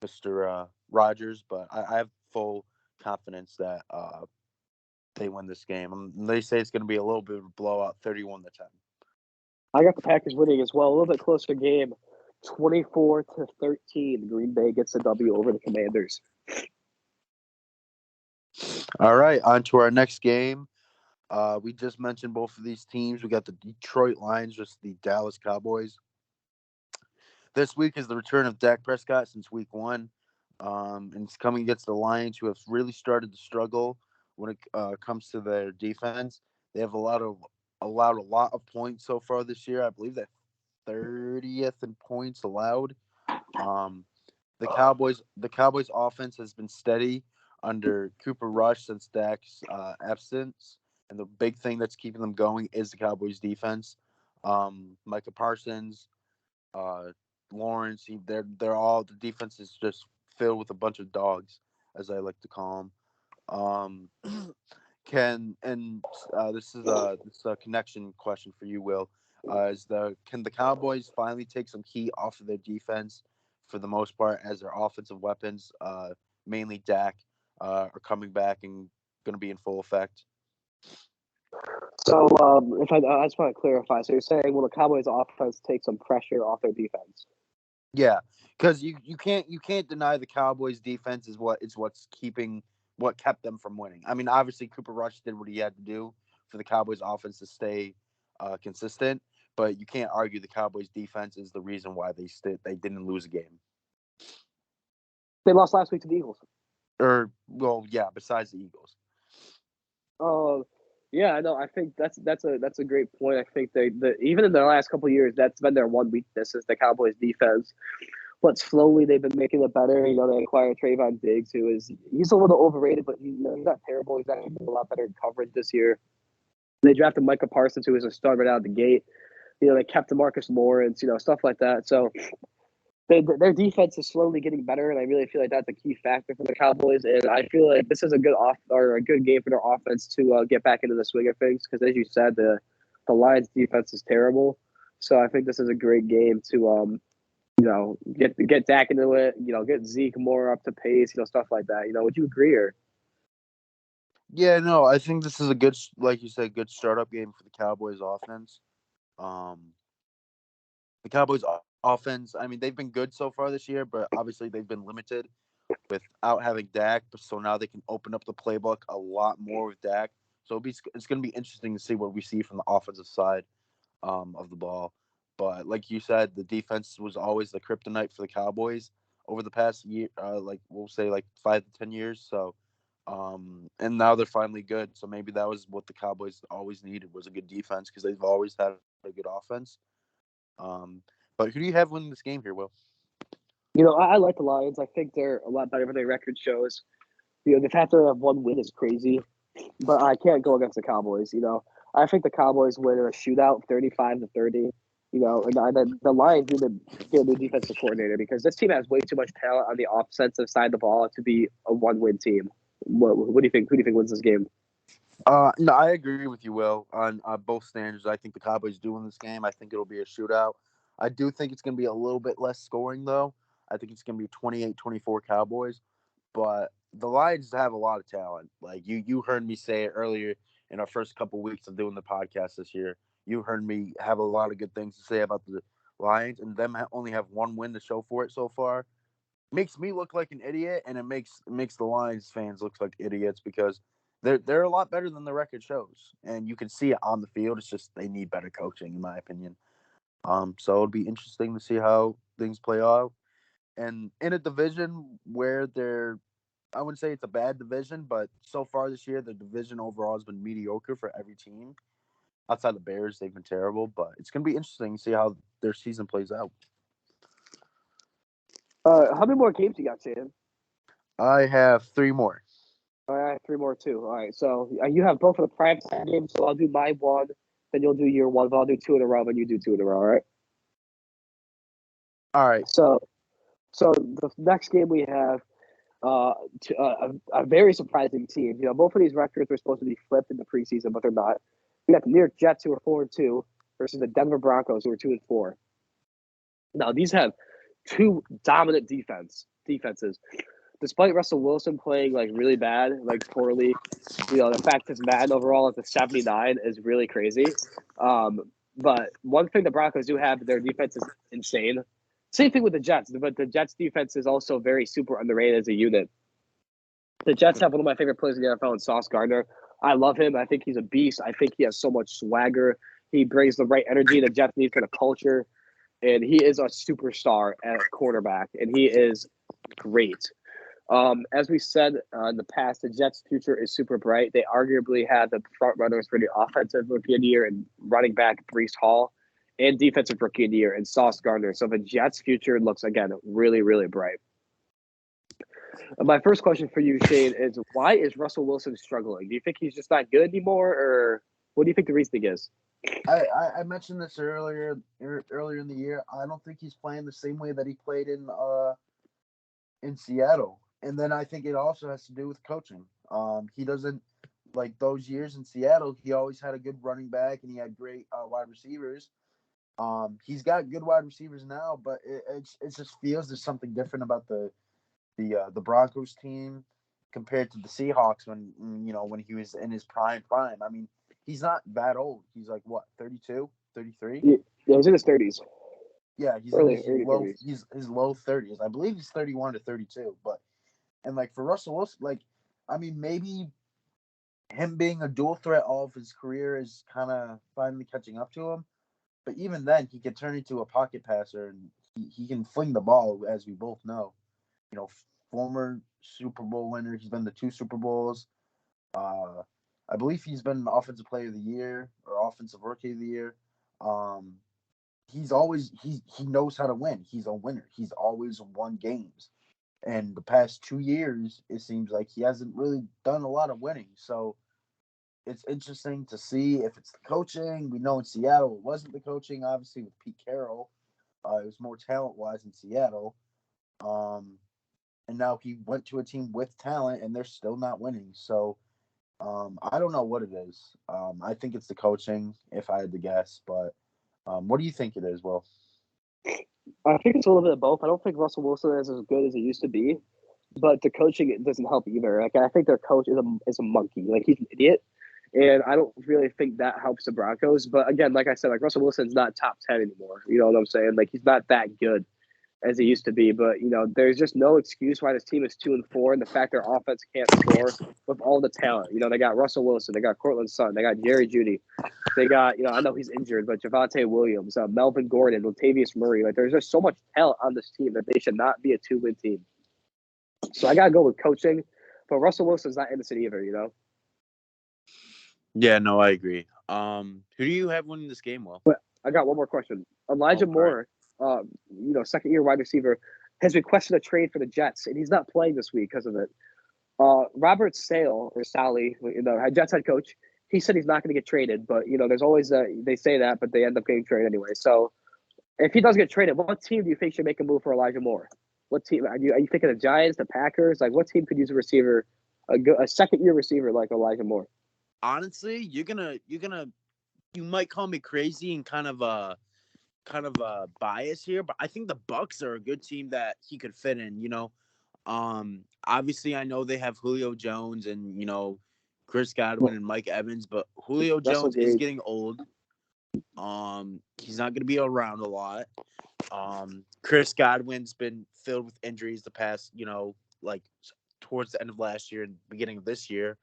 Mr. Rogers, but I have full confidence that they win this game. They say it's going to be a little bit of a blowout, 31-10. I got the Packers winning as well. A little bit closer game, 24-13. Green Bay gets the W over the Commanders. All right, on to our next game. We just mentioned both of these teams. We got the Detroit Lions versus the Dallas Cowboys. This week is the return of Dak Prescott since week 1. And it's coming against the Lions, who have really started to struggle when it comes to their defense. They have allowed a lot of points so far this year. I believe that 30th in points allowed. The Cowboys offense has been steady under Cooper Rush since Dak's absence, and the big thing that's keeping them going is the Cowboys defense. Micah Parsons, Lawrence, they're all, the defense is just filled with a bunch of dogs, as I like to call them. This is a connection question for you, Will. Can the Cowboys finally take some heat off of their defense for the most part, as their offensive weapons, mainly Dak, are coming back and going to be in full effect? So, if I just want to clarify, so you're saying, will the Cowboys' offense take some pressure off their defense? Yeah, because you can't deny the Cowboys' defense is what kept them from winning. I mean, obviously Cooper Rush did what he had to do for the Cowboys' offense to stay consistent, but you can't argue the Cowboys' defense is the reason why they didn't lose a game. They lost last week to the Eagles. Besides the Eagles. Yeah, no, I think that's a great point. I think even in the last couple of years, that's been their one weakness is the Cowboys defense. But slowly they've been making it better. You know, they acquired Trayvon Diggs, he's a little overrated, but he's not terrible. He's actually doing a lot better in coverage this year. They drafted Micah Parsons, who was a star right out of the gate. You know, they kept DeMarcus Lawrence, stuff like that. So their defense is slowly getting better, and I really feel like that's a key factor for the Cowboys. And I feel like this is a good game for their offense to get back into the swing of things because, as you said, the Lions' defense is terrible. So I think this is a great game to get Dak into it. Get Zeke more up to pace. Stuff like that. Would you agree or? Yeah, no, I think this is a good, like you said, good startup game for the Cowboys offense. The Cowboys offense, I mean, they've been good so far this year, but obviously they've been limited without having Dak. So now they can open up the playbook a lot more with Dak. So it's going to be interesting to see what we see from the offensive side of the ball. But like you said, the defense was always the kryptonite for the Cowboys over the past year, like we'll say like 5 to 10 years. So, and now they're finally good. So maybe that was what the Cowboys always needed was a good defense because they've always had a good offense. But who do you have winning this game here, Will? I like the Lions. I think they're a lot better than their record shows. The fact that they have one win is crazy, but I can't go against the Cowboys. I think the Cowboys win in a shootout, 35-30. And the Lions need to get a new defensive coordinator because this team has way too much talent on the offensive side of the ball to be a one-win team. What do you think? Who do you think wins this game? No, I agree with you, Will, on both standards. I think the Cowboys do win this game. I think it'll be a shootout. I do think it's going to be a little bit less scoring, though. I think it's going to be 28-24 Cowboys. But the Lions have a lot of talent. Like you heard me say it earlier in our first couple of weeks of doing the podcast this year. You heard me have a lot of good things to say about the Lions, and them only have one win to show for it so far. Makes me look like an idiot, and it makes the Lions fans look like idiots because they're a lot better than the record shows, and you can see it on the field. It's just they need better coaching, in my opinion. So it'll be interesting to see how things play out. And in a division where I wouldn't say it's a bad division, but so far this year, the division overall has been mediocre for every team. Outside the Bears, they've been terrible, but it's going to be interesting to see how their season plays out. How many more games you got, Shannon? I have three more. All right, three more too. All right, so you have both of the prime time games. So I'll do my one, then you'll do your one. But I'll do two in a row, then you do two in a row. All right. All right. So the next game we have a very surprising team. Both of these records were supposed to be flipped in the preseason, but they're not. We got the New York Jets, who are 4-2, versus the Denver Broncos, who are 2-4. Now, these have two dominant defenses. Despite Russell Wilson playing like really bad, like poorly, the fact his Madden overall is a 79 is really crazy. But one thing the Broncos do have, their defense is insane. Same thing with the Jets, but the Jets defense is also very super underrated as a unit. The Jets have one of my favorite players in the NFL, in Sauce Gardner. I love him. I think he's a beast. I think he has so much swagger. He brings the right energy the Jets need for the culture, and he is a superstar at quarterback, and he is great. As we said in the past, the Jets' future is super bright. They arguably have the front runners for the offensive rookie of the year and running back Breece Hall, and defensive rookie of the year and Sauce Gardner. So the Jets' future looks, again, really, really bright. My first question for you, Shane, is why is Russell Wilson struggling? Do you think he's just not good anymore, or what do you think the reasoning is? I mentioned this earlier in the year. I don't think he's playing the same way that he played in Seattle. And then I think it also has to do with coaching. He doesn't like those years in Seattle. He always had a good running back and he had great wide receivers. He's got good wide receivers now, but it just feels there's something different about the Broncos team compared to the Seahawks when he was in his prime. I mean, he's not that old. He's like what, 32, 33? Yeah, he's in his 30s. Yeah, he's early, in his early low 30s. he's his low 30s. I believe he's 31 to 32, but and like for Russell Wilson, like I mean maybe him being a dual threat all of his career is kind of finally catching up to him. But even then, he can turn into a pocket passer and he can fling the ball, as we both know. Former Super Bowl winner. He's been to 2 Super Bowls. I believe he's been Offensive Player of the Year or Offensive Rookie of the Year. Um, he knows how to win. He's a winner. He's always won games. And the past 2 years, it seems like he hasn't really done a lot of winning. So it's interesting to see if it's the coaching. We know in Seattle it wasn't the coaching, obviously, with Pete Carroll. It was more talent-wise in Seattle. And now he went to a team with talent, and they're still not winning. So I don't know what it is. I think it's the coaching, if I had to guess. But what do you think it is, Will? I think it's a little bit of both. I don't think Russell Wilson is as good as he used to be, but the coaching it doesn't help either. Like I think their coach is a monkey. Like he's an idiot, and I don't really think that helps the Broncos. But again, like I said, like Russell Wilson's not top 10 anymore. You know what I'm saying? Like he's not that good as he used to be. But there's just no excuse why this team is 2-4, and the fact their offense can't score with all the talent. They got Russell Wilson, they got Cortland Sutton, they got Jerry Jeudy. They got, I know he's injured, but Javonte Williams, Melvin Gordon, Latavius Murray. Like, there's just so much talent on this team that they should not be a 2-win team. So I got to go with coaching. But Russell Wilson's not innocent either. Yeah, no, I agree. Who do you have winning this game, Will? But I got one more question. Elijah Moore, second-year wide receiver, has requested a trade for the Jets, and he's not playing this week because of it. Robert Saleh, Jets head coach, he said he's not going to get traded, but there's always they say that, but they end up getting traded anyway. So if he does get traded, what team do you think should make a move for Elijah Moore? What team are you thinking? The Giants, the Packers? Like what team could use a receiver, a second-year receiver like Elijah Moore? Honestly, you might call me crazy and kind of bias here, but I think the Bucks are a good team that he could fit in. Obviously I know they have Julio Jones and Chris Godwin and Mike Evans, but Julio Jones is getting old. He's not going to be around a lot. Chris Godwin's been filled with injuries the past, like towards the end of last year and beginning of this year.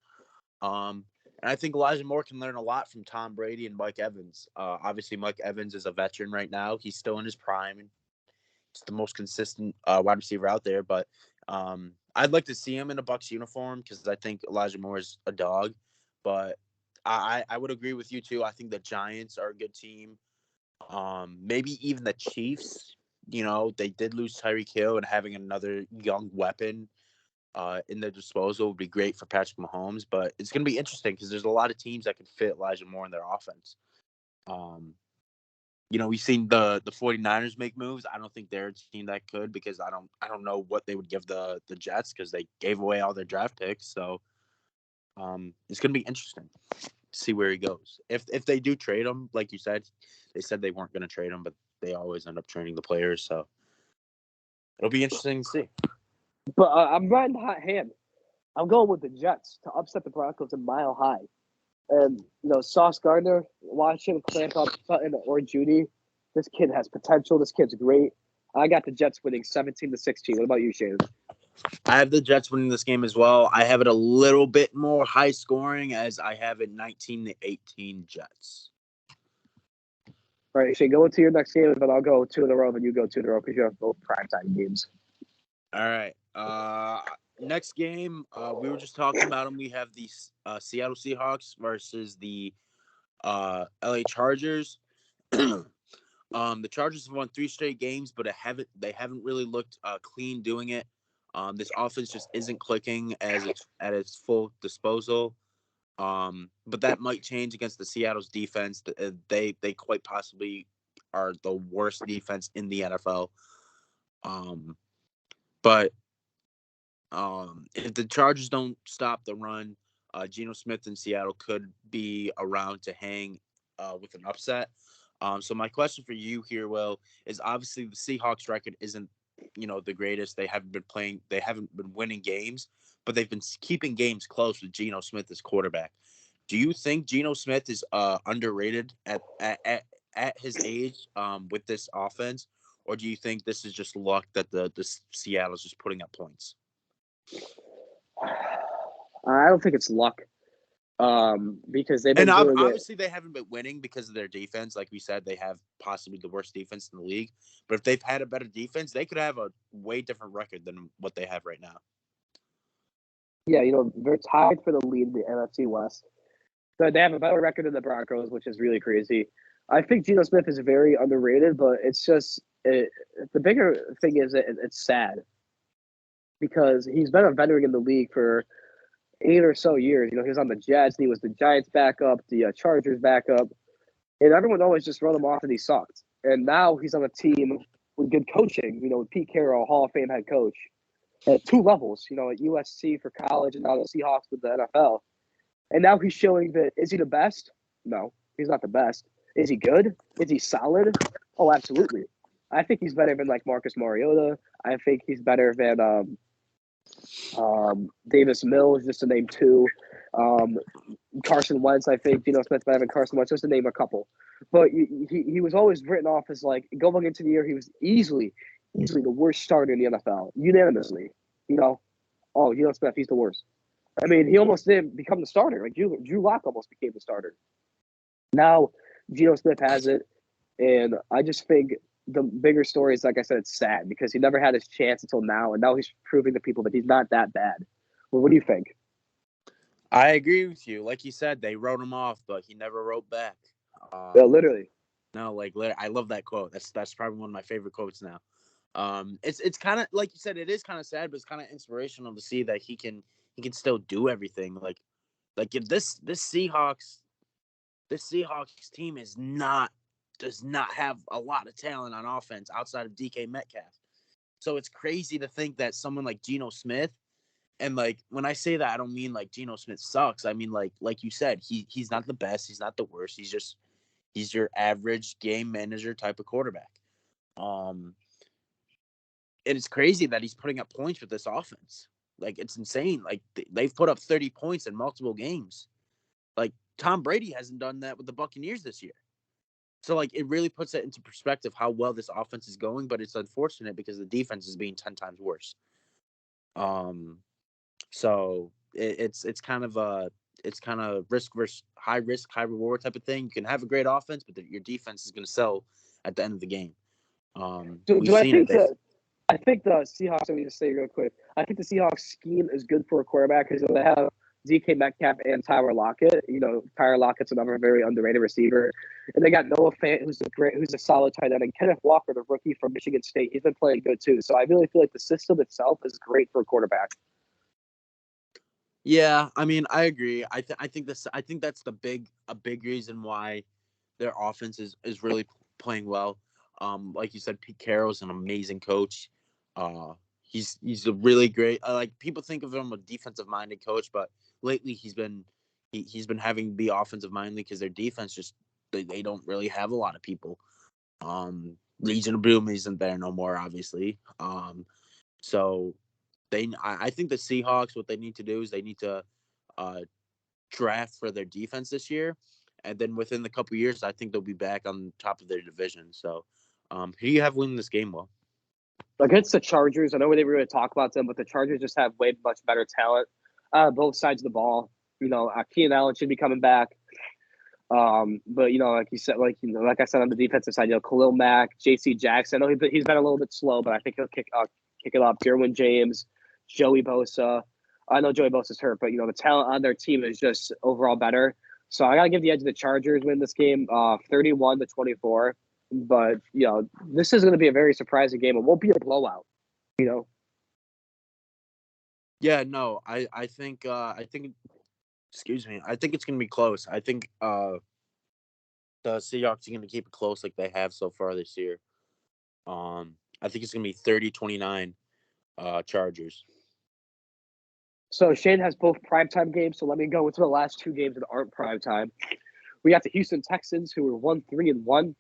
And I think Elijah Moore can learn a lot from Tom Brady and Mike Evans. Obviously, Mike Evans is a veteran right now. He's still in his prime. He's the most consistent wide receiver out there. But I'd like to see him in a Bucs uniform because I think Elijah Moore is a dog. But I would agree with you, too. I think the Giants are a good team. Maybe even the Chiefs. They did lose Tyreek Hill, and having another young weapon in their disposal would be great for Patrick Mahomes, but it's going to be interesting because there's a lot of teams that could fit Elijah Moore in their offense. We've seen the 49ers make moves. I don't think they're a team that could because I don't know what they would give the Jets because they gave away all their draft picks. So it's going to be interesting to see where he goes. If they do trade him, like you said, they said they weren't going to trade him, but they always end up trading the players. So it'll be interesting to see. But I'm riding the hot hand. I'm going with the Jets to upset the Broncos a mile high. And, Sauce Gardner, watch him clamp up Sutton or Judy. This kid has potential. This kid's great. I got the Jets winning 17-16. What about you, Shane? I have the Jets winning this game as well. I have it a little bit more high scoring as I have it 19-18 Jets. All right, Shane, go into your next game, but I'll go 2 in a row, and you go 2 in a row because you have both primetime games. All right. Next game, we were just talking about them. We have the Seattle Seahawks versus the LA Chargers. The Chargers have won 3 straight games, but they haven't really looked clean doing it. This offense just isn't clicking as it's at its full disposal. But that might change against the Seattle's defense. They quite possibly are the worst defense in the NFL. But if the Chargers don't stop the run, Geno Smith in Seattle could be around to hang with an upset. So my question for you here, Will, is obviously the Seahawks record isn't, the greatest. They haven't been winning games, but they've been keeping games close with Geno Smith as quarterback. Do you think Geno Smith is underrated at his age with this offense, or do you think this is just luck that the Seattle's just putting up points? I don't think it's luck. Because they've been obviously they haven't been winning because of their defense. Like we said, they have possibly the worst defense in the league. But if they've had a better defense, they could have a way different record than what they have right now. Yeah, they're tied for the lead in the NFC West. But they have a better record than the Broncos, which is really crazy. I think Geno Smith is very underrated, but it's just the bigger thing is it's sad because he's been a veteran in the league for 8 or so years. He was on the Jets, and he was the Giants backup, the Chargers backup, and everyone always just wrote him off and he sucked. And now he's on a team with good coaching, with Pete Carroll, Hall of Fame head coach, at two levels, at USC for college and now the Seahawks with the NFL. And now he's showing that, is he the best? No, he's not the best. Is he good? Is he solid? Oh, absolutely. I think he's better than like Marcus Mariota. I think he's better than Davis Mills, just to name two. Carson Wentz, I think Geno Smith better than Carson Wentz, just to name a couple. But he was always written off as like going into the year, he was easily the worst starter in the NFL, unanimously. Oh, Geno Smith, he's the worst. I mean, he almost didn't become the starter. Like Drew Lock almost became the starter. Now Geno Smith has it, and I just think the bigger story is, like I said, it's sad because he never had his chance until now, and now he's proving to people that he's not that bad. Well, what do you think? I agree with you. Like you said, they wrote him off, but he never wrote back. Yeah, literally. No, I love that quote. That's probably one of my favorite quotes now. It's kind of like you said, it is kind of sad, but it's kind of inspirational to see that he can still do everything. Like if this Seahawks team does not have a lot of talent on offense outside of DK Metcalf. So it's crazy to think that someone like Geno Smith, and like when I say that, I don't mean like Geno Smith sucks. I mean like you said, he's not the best, he's not the worst. He's your average game manager type of quarterback. And it's crazy that he's putting up points with this offense. Like, it's insane. Like, they've put up 30 points in multiple games. Like, Tom Brady hasn't done that with the Buccaneers this year. So, like, it really puts it into perspective how well this offense is going, but it's unfortunate because the defense is being 10 times worse. So it's kind of risk versus high risk, high reward type of thing. You can have a great offense, but your defense is going to sell at the end of the game. I think the Seahawks, let me just say real quick, I think the Seahawks scheme is good for a quarterback because they have DK Metcalf and Tyler Lockett. Tyler Lockett's another very underrated receiver. And they got Noah Fant, who's a solid tight end, and Kenneth Walker, the rookie from Michigan State. He's been playing good too. So I really feel like the system itself is great for a quarterback. Yeah, I mean, I agree. I think that's a big reason why their offense is really playing well. Like you said, Pete Carroll's an amazing coach. He's a really great. Like, people think of him a defensive minded coach, but lately he's been having to be offensive minded because their defense just they don't really have a lot of people. Legion Boom isn't there no more, obviously. So I think the Seahawks, what they need to do is they need to draft for their defense this year, and then within the couple years, I think they'll be back on top of their division. So, who do you have winning this game, Will? Against the Chargers, I know we didn't really talk about them, but the Chargers just have way much better talent both sides of the ball. Keenan Allen should be coming back. But like you said, like I said on the defensive side, Khalil Mack, J.C. Jackson. I know he's been a little bit slow, but I think he'll kick it off. Derwin James, Joey Bosa. I know Joey Bosa's hurt, but the talent on their team is just overall better. So I gotta give the edge to the Chargers win this game, 31-24. But this is going to be a very surprising game. It won't be a blowout. Yeah, no, I think excuse me. I think it's going to be close. I think the Seahawks are going to keep it close like they have so far this year. I think it's going to be 30-29 Chargers. So Shane has both primetime games. So let me go into the last two games that aren't primetime. We got the Houston Texans, who were 1-3-1,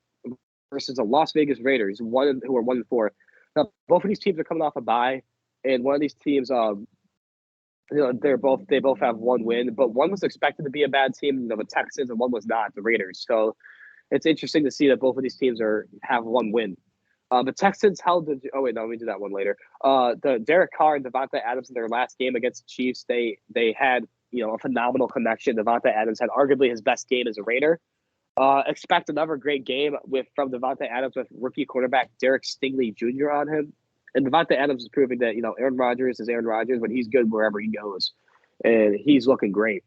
versus the Las Vegas Raiders, who are 1-4. Now, both of these teams are coming off a bye, and one of these teams, they both have one win, but one was expected to be a bad team, the Texans, and one was not, the Raiders. So it's interesting to see that both of these teams have one win. The Texans held the. Oh wait, no, let me do that one later. The Derek Carr and Devontae Adams in their last game against the Chiefs, they had a phenomenal connection. Devontae Adams had arguably his best game as a Raider. Expect another great game from Devontae Adams with rookie quarterback Derek Stingley Jr. on him. And Devontae Adams is proving that, Aaron Rodgers is Aaron Rodgers, but he's good wherever he goes. And he's looking great.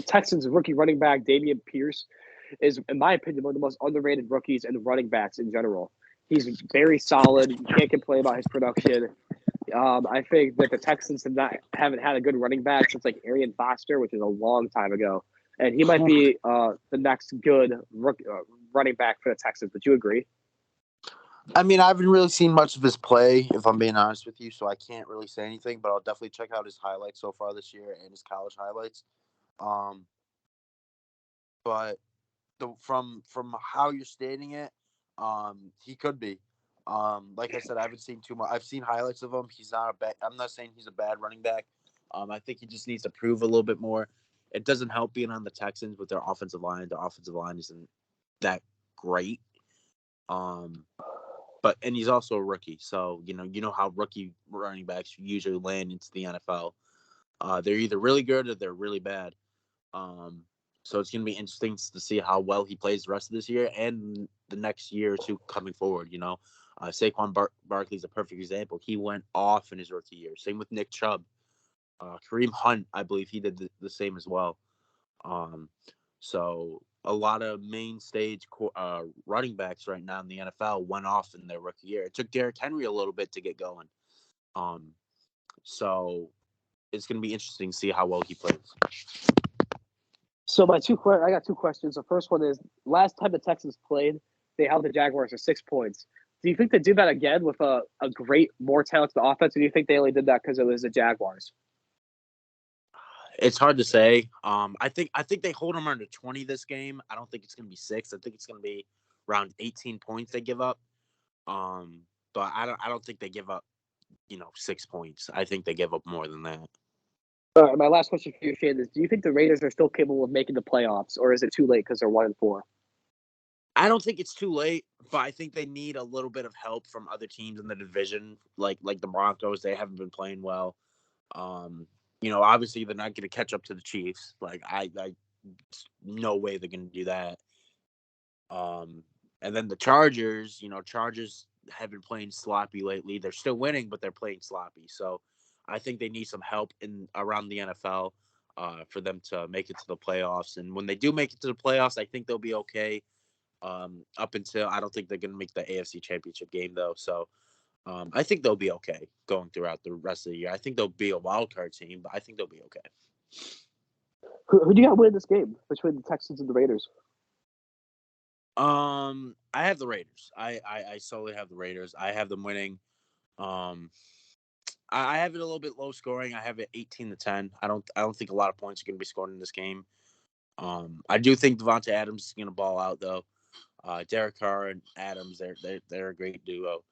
Texans rookie running back Dameon Pierce is, in my opinion, one of the most underrated rookies and running backs in general. He's very solid. You can't complain about his production. I think that the Texans haven't had a good running back since like Arian Foster, which is a long time ago, and he might be the next good running back for the Texans. Would you agree? I mean, I haven't really seen much of his play, if I'm being honest with you, so I can't really say anything. But I'll definitely check out his highlights so far this year and his college highlights. Um, but from how you're stating it, he could be. Like I said, I haven't seen too much. I've seen highlights of him. He's not a bad. I'm not saying he's a bad running back. I think he just needs to prove a little bit more. It doesn't help being on the Texans with their offensive line. Their offensive line isn't that great. And he's also a rookie, so you know how rookie running backs usually land into the NFL. They're either really good or they're really bad. So it's going to be interesting to see how well he plays the rest of this year and the next year or two coming forward. Saquon Barkley's a perfect example. He went off in his rookie year. Same with Nick Chubb. Kareem Hunt, I believe he did the same as well. So a lot of main stage running backs right now in the NFL went off in their rookie year. It took Derrick Henry a little bit to get going. So it's going to be interesting to see how well he plays. So I got two questions. The first one is: last time the Texans played, they held the Jaguars to 6 points. Do you think they do that again with a great, more talented offense, or do you think they only did that because it was the Jaguars? It's hard to say. I think they hold them under 20 this game. I don't think it's going to be 6. I think it's going to be around 18 points they give up. But I don't think they give up, 6 points. I think they give up more than that. All right, my last question for you, Shane, is: do you think the Raiders are still capable of making the playoffs, or is it too late because they're 1-4? I don't think it's too late, but I think they need a little bit of help from other teams in the division, like the Broncos. They haven't been playing well. Obviously they're not going to catch up to the Chiefs. Like I no way they're going to do that. And then the Chargers, Chargers have been playing sloppy lately. They're still winning, but they're playing sloppy. So I think they need some help around the NFL for them to make it to the playoffs. And when they do make it to the playoffs, I think they'll be okay. Up until I don't think they're going to make the AFC Championship game though. So I think they'll be okay going throughout the rest of the year. I think they'll be a wild card team, but I think they'll be okay. Who do you got winning this game between the Texans and the Raiders? I have the Raiders. I solely have the Raiders. I have them winning. I have it a little bit low scoring. I have it 18-10. I don't think a lot of points are going to be scored in this game. I do think Devontae Adams is going to ball out though. Derek Carr and Adams, they're a great duo.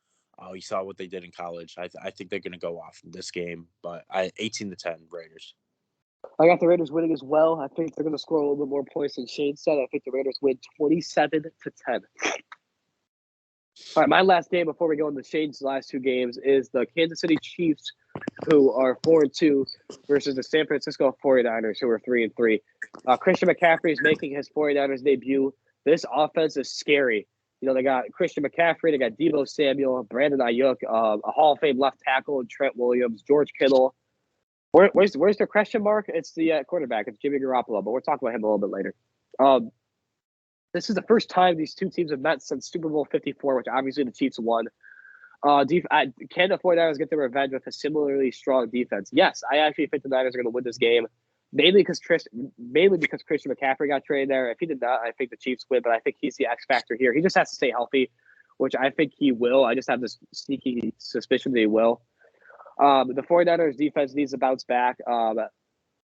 You saw what they did in college. I think they're going to go off in this game, but 18-10 Raiders. I got the Raiders winning as well. I think they're going to score a little bit more points than Shane said. I think the Raiders win 27-10. All right, my last game before we go into Shane's last two games is the Kansas City Chiefs, who are 4-2, versus the San Francisco 49ers, who are 3-3. Christian McCaffrey is making his 49ers debut. This offense is scary. They got Christian McCaffrey, they got Deebo Samuel, Brandon Ayuk, a Hall of Fame left tackle, Trent Williams, George Kittle. Where's the question mark? It's the quarterback. It's Jimmy Garoppolo, but we'll talk about him a little bit later. This is the first time these two teams have met since Super Bowl 54, which obviously the Chiefs won. Can the 49ers get their revenge with a similarly strong defense? Yes, I actually think the Niners are going to win this game, mainly because Christian McCaffrey got traded there. If he did not, I think the Chiefs win, but I think he's the X factor here. He just has to stay healthy, which I think he will. I just have this sneaky suspicion that he will. The 49ers defense needs to bounce back,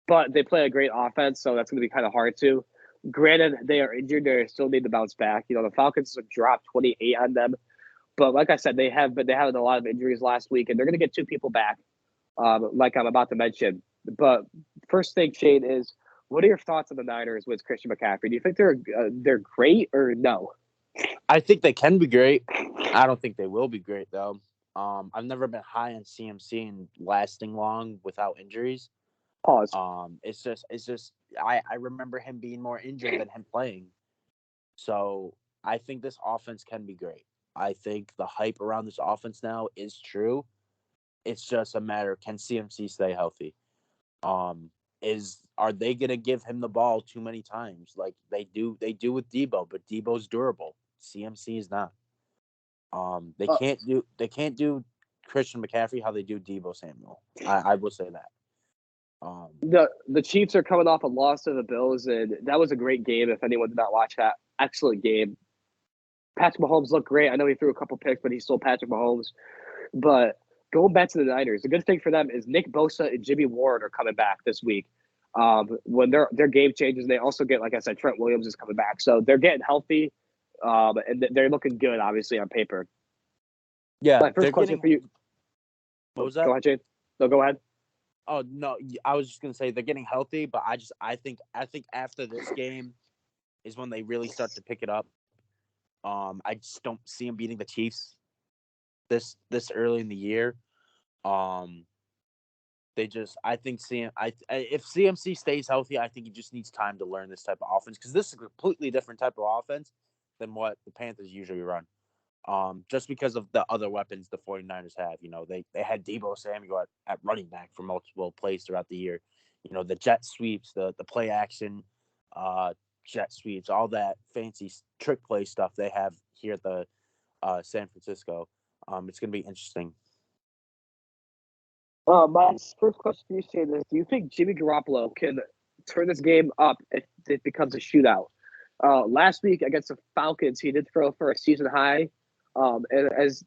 but they play a great offense, so that's going to be kind of hard to. Granted, they are injured. They still need to bounce back. The Falcons dropped 28 on them. But like I said, they had a lot of injuries last week, and they're going to get two people back, like I'm about to mention. But first thing, Shane, is what are your thoughts on the Niners with Christian McCaffrey? Do you think they're great or no? I think they can be great. I don't think they will be great, though. I've never been high on CMC and lasting long without injuries. Pause. It's just I remember him being more injured than him playing. So I think this offense can be great. I think the hype around this offense now is true. It's just a matter of can CMC stay healthy. are they gonna give him the ball too many times like they do with Debo? But Debo's durable. CMC is not. They Uh, can't do Christian McCaffrey how they do Debo Samuel. I will say that. the Chiefs are coming off a loss to the Bills, and that was a great game. If anyone did not watch that, excellent game. Patrick Mahomes looked great. I know he threw a couple picks, but he's still Patrick Mahomes. But going back to the Niners, the good thing for them is Nick Bosa and Jimmy Ward are coming back this week. When they're game changers, they also get, like I said, Trent Williams is coming back, so they're getting healthy, and they're looking good, obviously on paper. Yeah, My first question for you. What was that? Go ahead, Jane. No, go ahead. Oh no, I was just gonna say they're getting healthy, but I think after this game is when they really start to pick it up. I just don't see them beating the Chiefs this early in the year. I think if CMC stays healthy, I think he just needs time to learn this type of offense because this is a completely different type of offense than what the Panthers usually run. Just because of the other weapons the 49ers have. They had Debo Samuel at running back for multiple plays throughout the year. The jet sweeps, the play action, jet sweeps, all that fancy trick play stuff they have here at the San Francisco. It's going to be interesting. My first question to you, Shane, is: do you think Jimmy Garoppolo can turn this game up if it becomes a shootout? Last week against the Falcons, he did throw for a season high. And as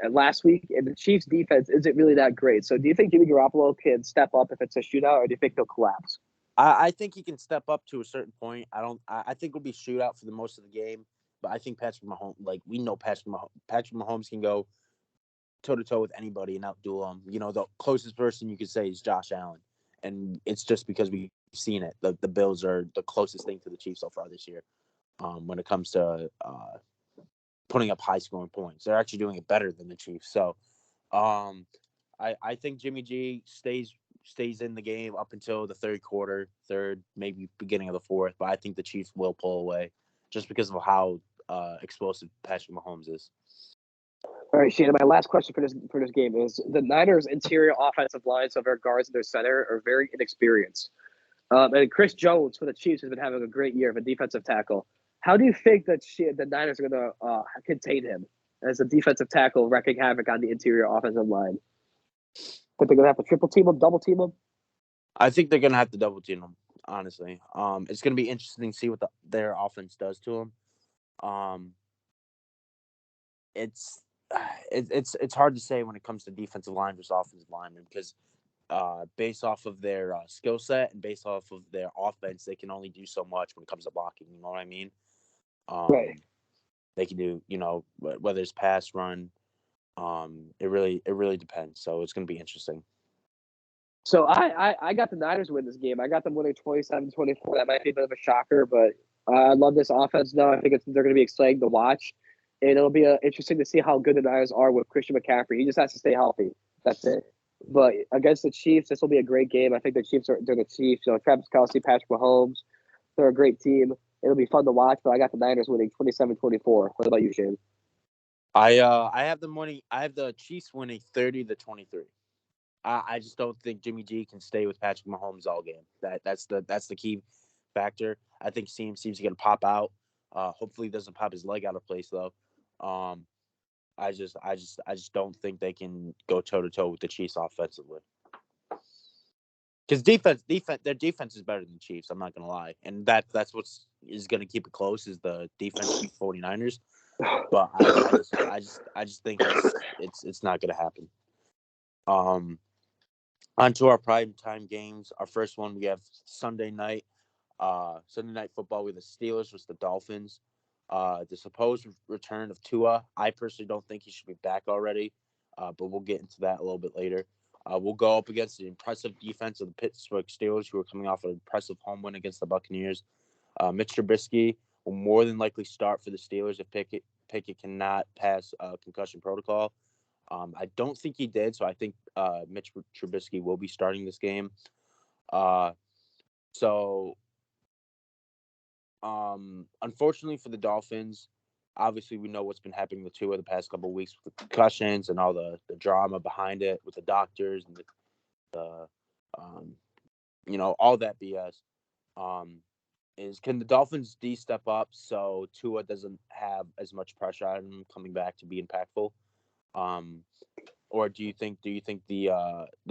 last week, and the Chiefs' defense isn't really that great. So, do you think Jimmy Garoppolo can step up if it's a shootout, or do you think he'll collapse? I think he can step up to a certain point. I think it'll be shootout for the most of the game. But I think Patrick Mahomes, we know Patrick Mahomes can go toe-to-toe with anybody and outduel him. The closest person you could say is Josh Allen. And it's just because we've seen it. The Bills are the closest thing to the Chiefs so far this year when it comes to putting up high-scoring points. They're actually doing it better than the Chiefs. So I think Jimmy G stays in the game up until the third, maybe beginning of the fourth. But I think the Chiefs will pull away just because of how explosive Patrick Mahomes is. All right, Shannon, my last question for this game is: the Niners' interior offensive line, so their guards and their center, are very inexperienced. And Chris Jones for the Chiefs has been having a great year of a defensive tackle. How do you think that the Niners are going to contain him as a defensive tackle, wreaking havoc on the interior offensive line? But they're going to have to triple team him, double team him? I think they're going to have to double team him, honestly. It's going to be interesting to see what their offense does to him. It's hard to say when it comes to defensive line versus offensive linemen because based off of their skill set and based off of their offense, they can only do so much when it comes to blocking. You know what I mean? Right. They can do, whether it's pass, run. It really depends. So it's going to be interesting. So I got the Niners win this game. I got them winning 27-24. That might be a bit of a shocker, but I love this offense now. I think they're going to be exciting to watch. And it'll be interesting to see how good the Niners are with Christian McCaffrey. He just has to stay healthy. That's it. But against the Chiefs, this will be a great game. I think the Chiefs they're the Chiefs. Travis Kelce, Patrick Mahomes, they're a great team. It'll be fun to watch, but I got the Niners winning 27-24. What about you, Shane? I have them winning. I have the Chiefs winning 30-23. I just don't think Jimmy G can stay with Patrick Mahomes all game. That's the key factor. I think CMC's going to pop out. Hopefully, he doesn't pop his leg out of place though. I just don't think they can go toe to toe with the Chiefs offensively. Because their defense is better than the Chiefs. I'm not gonna lie, and that's what's is gonna keep it close is the defense of the 49ers. But I just think it's not gonna happen. Onto our prime time games. Our first one we have Sunday night football with the Steelers versus the Dolphins. The supposed return of Tua. I personally don't think he should be back already, but we'll get into that a little bit later. We'll go up against the impressive defense of the Pittsburgh Steelers, who are coming off an impressive home win against the Buccaneers. Mitch Trubisky will more than likely start for the Steelers if Pickett cannot pass concussion protocol. I don't think he did, so I think Mitch Trubisky will be starting this game. Unfortunately for the Dolphins, obviously we know what's been happening with Tua the past couple of weeks with the concussions and all the drama behind it with the doctors and the all that BS. Um, is can the Dolphins D step up so Tua doesn't have as much pressure on him coming back to be impactful? Um, or do you think the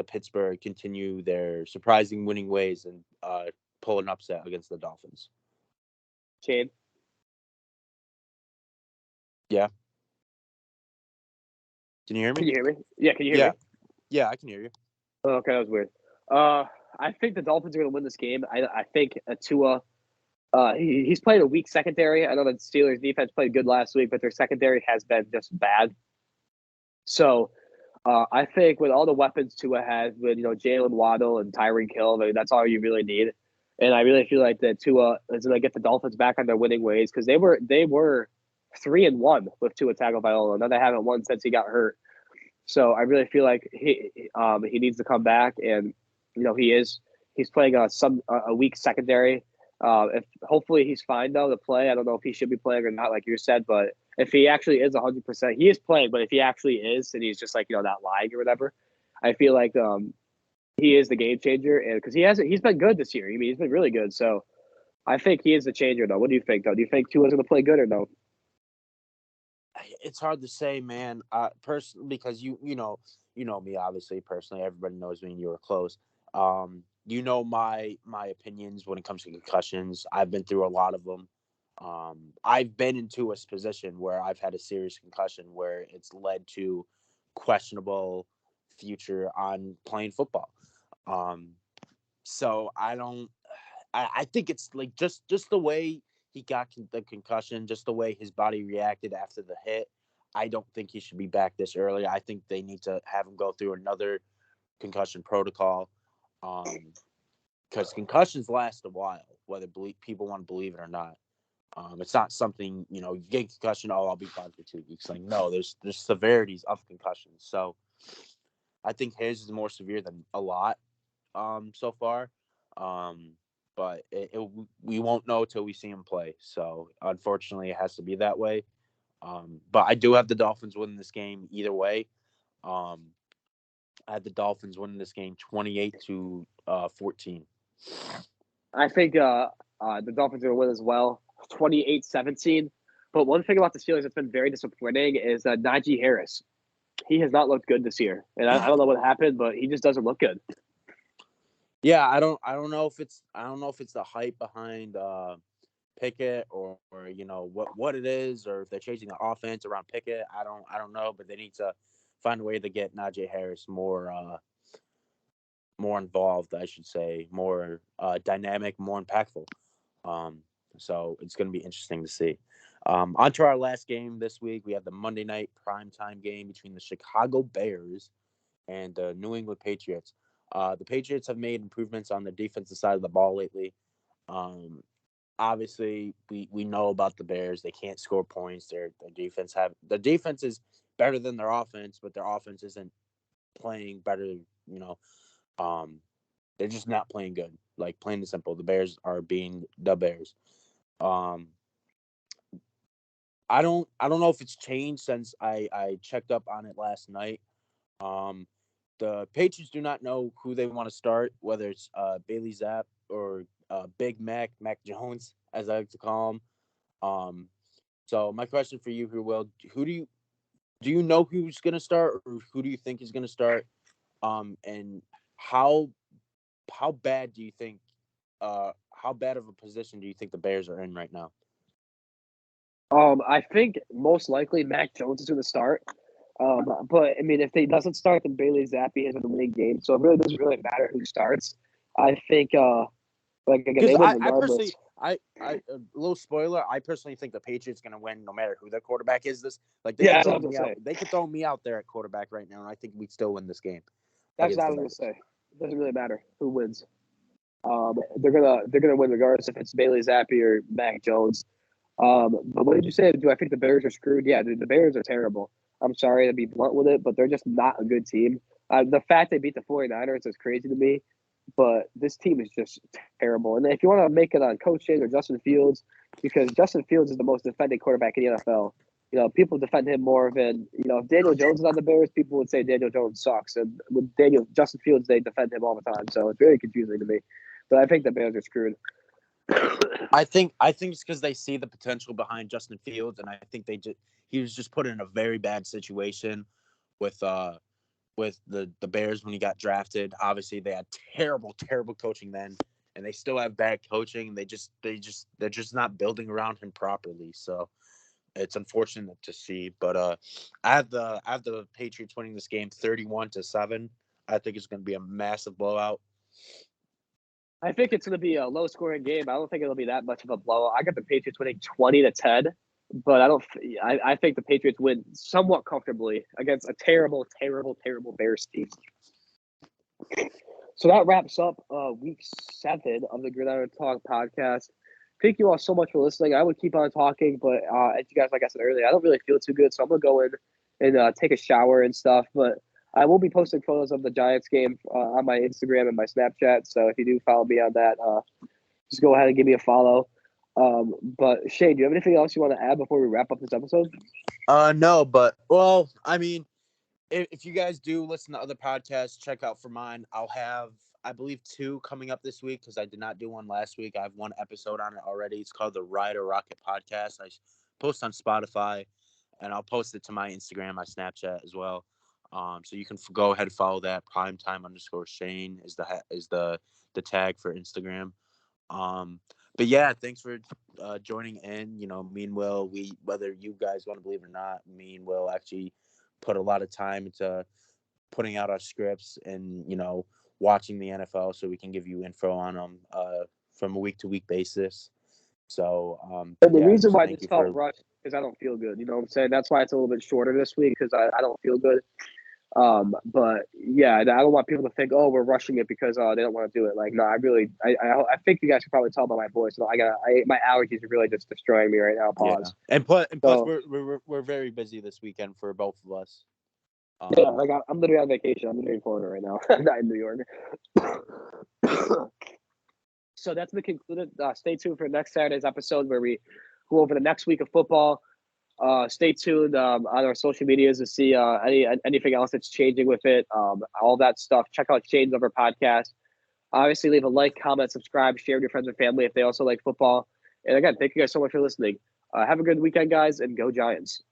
Pittsburgh continue their surprising winning ways and pull an upset against the Dolphins? Shane, Yeah, can you hear can me? you hear me? Yeah, can you hear Yeah, me? yeah, I can hear you. Oh, okay, that was weird. Uh, I think the Dolphins are going to win this game. I think Tua. He's playing a weak secondary. I know the Steelers defense played good last week, but their secondary has been just bad. So I think with all the weapons Tua has, with Jalen Waddle and Tyreek Hill, I mean, that's all you really need. And I really feel like that Tua is going to get the Dolphins back on their winning ways because they were 3-1 with Tua Tagovailoa, and then they haven't won since he got hurt. So I really feel like he needs to come back, and he's playing a weak secondary. If hopefully he's fine though to play. I don't know if he should be playing or not, like you said, but if he actually is 100%, he is playing. But if he actually is, and he's just like not lying or whatever, I feel like he is the game changer, and because he's been good this year. I mean, he's been really good. So I think he is the changer though. What do you think though? Do you think Tua's going to play good or no? It's hard to say, man. Personally, because you know me obviously personally. Everybody knows me, and you were close. My opinions when it comes to concussions. I've been through a lot of them. I've been into a position where I've had a serious concussion where it's led to questionable future on playing football. Um, so I don't. I think it's like just the way he got the concussion, just the way his body reacted after the hit. I don't think he should be back this early. I think they need to have him go through another concussion protocol, because concussions last a while, whether people want to believe it or not. It's not something you get concussion. Oh, I'll be fine for 2 weeks. Like no, there's severities of concussions. So I think his is more severe than a lot so far. Um, but we won't know till we see him play. So unfortunately, it has to be that way. But I do have the Dolphins winning this game either way. Um, I had the Dolphins winning this game 28 to 14. I think the Dolphins are going to win as well, 28-17. But one thing about the Steelers that's been very disappointing is Najee Harris. He has not looked good this year, and I don't know what happened, but he just doesn't look good. Yeah, I don't know if it's the hype behind Pickett or what it is, or if they're changing the offense around Pickett. I don't know, but they need to find a way to get Najee Harris more involved, I should say, more dynamic, more impactful. Um, so it's going to be interesting to see. On to our last game this week. We have the Monday night primetime game between the Chicago Bears and the New England Patriots. The Patriots have made improvements on the defensive side of the ball lately. Um, Obviously, we know about the Bears. They can't score points. Their defense is better than their offense, but their offense isn't playing better. Um, they're just not playing good. Like plain and simple, the Bears are being the Bears. Um, I don't know if it's changed since I checked up on it last night. Um, the Patriots do not know who they want to start, whether it's Bailey Zapp or Big Mac Jones, as I like to call him. Um, so my question for you, who do you know who's going to start, or who do you think is going to start? And how how bad do you think how bad of a position do you think the Bears are in right now? I think most likely Mac Jones is going to start. But I mean, if he doesn't start, then Bailey Zappi has been winning game. So it really doesn't really matter who starts. I think, like again, Because they win I personally, regardless. I a little spoiler. I personally think the Patriots going to win no matter who their quarterback is. This like they Yeah, could that's what throw I was me gonna out. say. They could throw me out there at quarterback right now, and I think we'd still win this game That's what against I the was gonna Bears. say. It doesn't really matter who wins. They're gonna win regardless if it's Bailey Zappi or Mac Jones. But what did you say? Do I think the Bears are screwed? Yeah, dude, the Bears are terrible. I'm sorry to be blunt with it, but they're just not a good team. The fact they beat the 49ers is crazy to me, but this team is just terrible. And if you want to make it on coaching or Justin Fields, because Justin Fields is the most defended quarterback in the NFL. people defend him more than, if Daniel Jones is on the Bears, people would say Daniel Jones sucks. And with Justin Fields, they defend him all the time. So it's very confusing to me. But I think the Bears are screwed. I think it's because they see the potential behind Justin Fields, and I think he was just put in a very bad situation with the Bears when he got drafted. Obviously, they had terrible coaching then, and they still have bad coaching. They're just not building around him properly. So it's unfortunate to see. But I have the Patriots winning this game 31-7. I think it's going to be a massive blowout. I think it's going to be a low-scoring game. I don't think it'll be that much of a blowout. I got the Patriots winning 20-10, but I think the Patriots win somewhat comfortably against a terrible Bears team. So that wraps up week 7 of the Gridiron Talk Podcast. Thank you all so much for listening. I would keep on talking, but as you guys, like I said earlier, I don't really feel too good, so I'm going to go in and take a shower and stuff, but I will be posting photos of the Giants game on my Instagram and my Snapchat. So if you do follow me on that, just go ahead and give me a follow. But Shane, do you have anything else you want to add before we wrap up this episode? No, but well, I mean, if you guys do listen to other podcasts, check out for mine. I'll have, I believe, 2 coming up this week because I did not do one last week. I have 1 episode on it already. It's called the Ryder Rocket Podcast. I post on Spotify, and I'll post it to my Instagram, my Snapchat as well. So you can go ahead and follow that. Primetime_Shane is the tag for Instagram. But yeah, thanks for joining in. Me and Will, whether you guys want to believe it or not, me and Will actually put a lot of time into putting out our scripts and watching the NFL so we can give you info on them from a week-to-week basis. So and the reason why this felt rushed is I don't feel good. You know what I'm saying? That's why it's a little bit shorter this week because I don't feel good. But yeah, I don't want people to think, oh, we're rushing it because they don't want to do it. Like, no, I think you guys can probably tell by my voice. So my allergies are really just destroying me right now. Pause. Yeah. And plus, we're very busy this weekend for both of us. Yeah, like I'm literally on vacation. I'm literally in Florida right now, not in New York. So that's been concluded. Stay tuned for next Saturday's episode where we go over the next week of football. Stay tuned on our social medias to see anything else that's changing with it. All that stuff. Check out Shane's other podcast. Obviously, leave a like, comment, subscribe, share with your friends and family if they also like football. And again, thank you guys so much for listening. Have a good weekend, guys, and go Giants.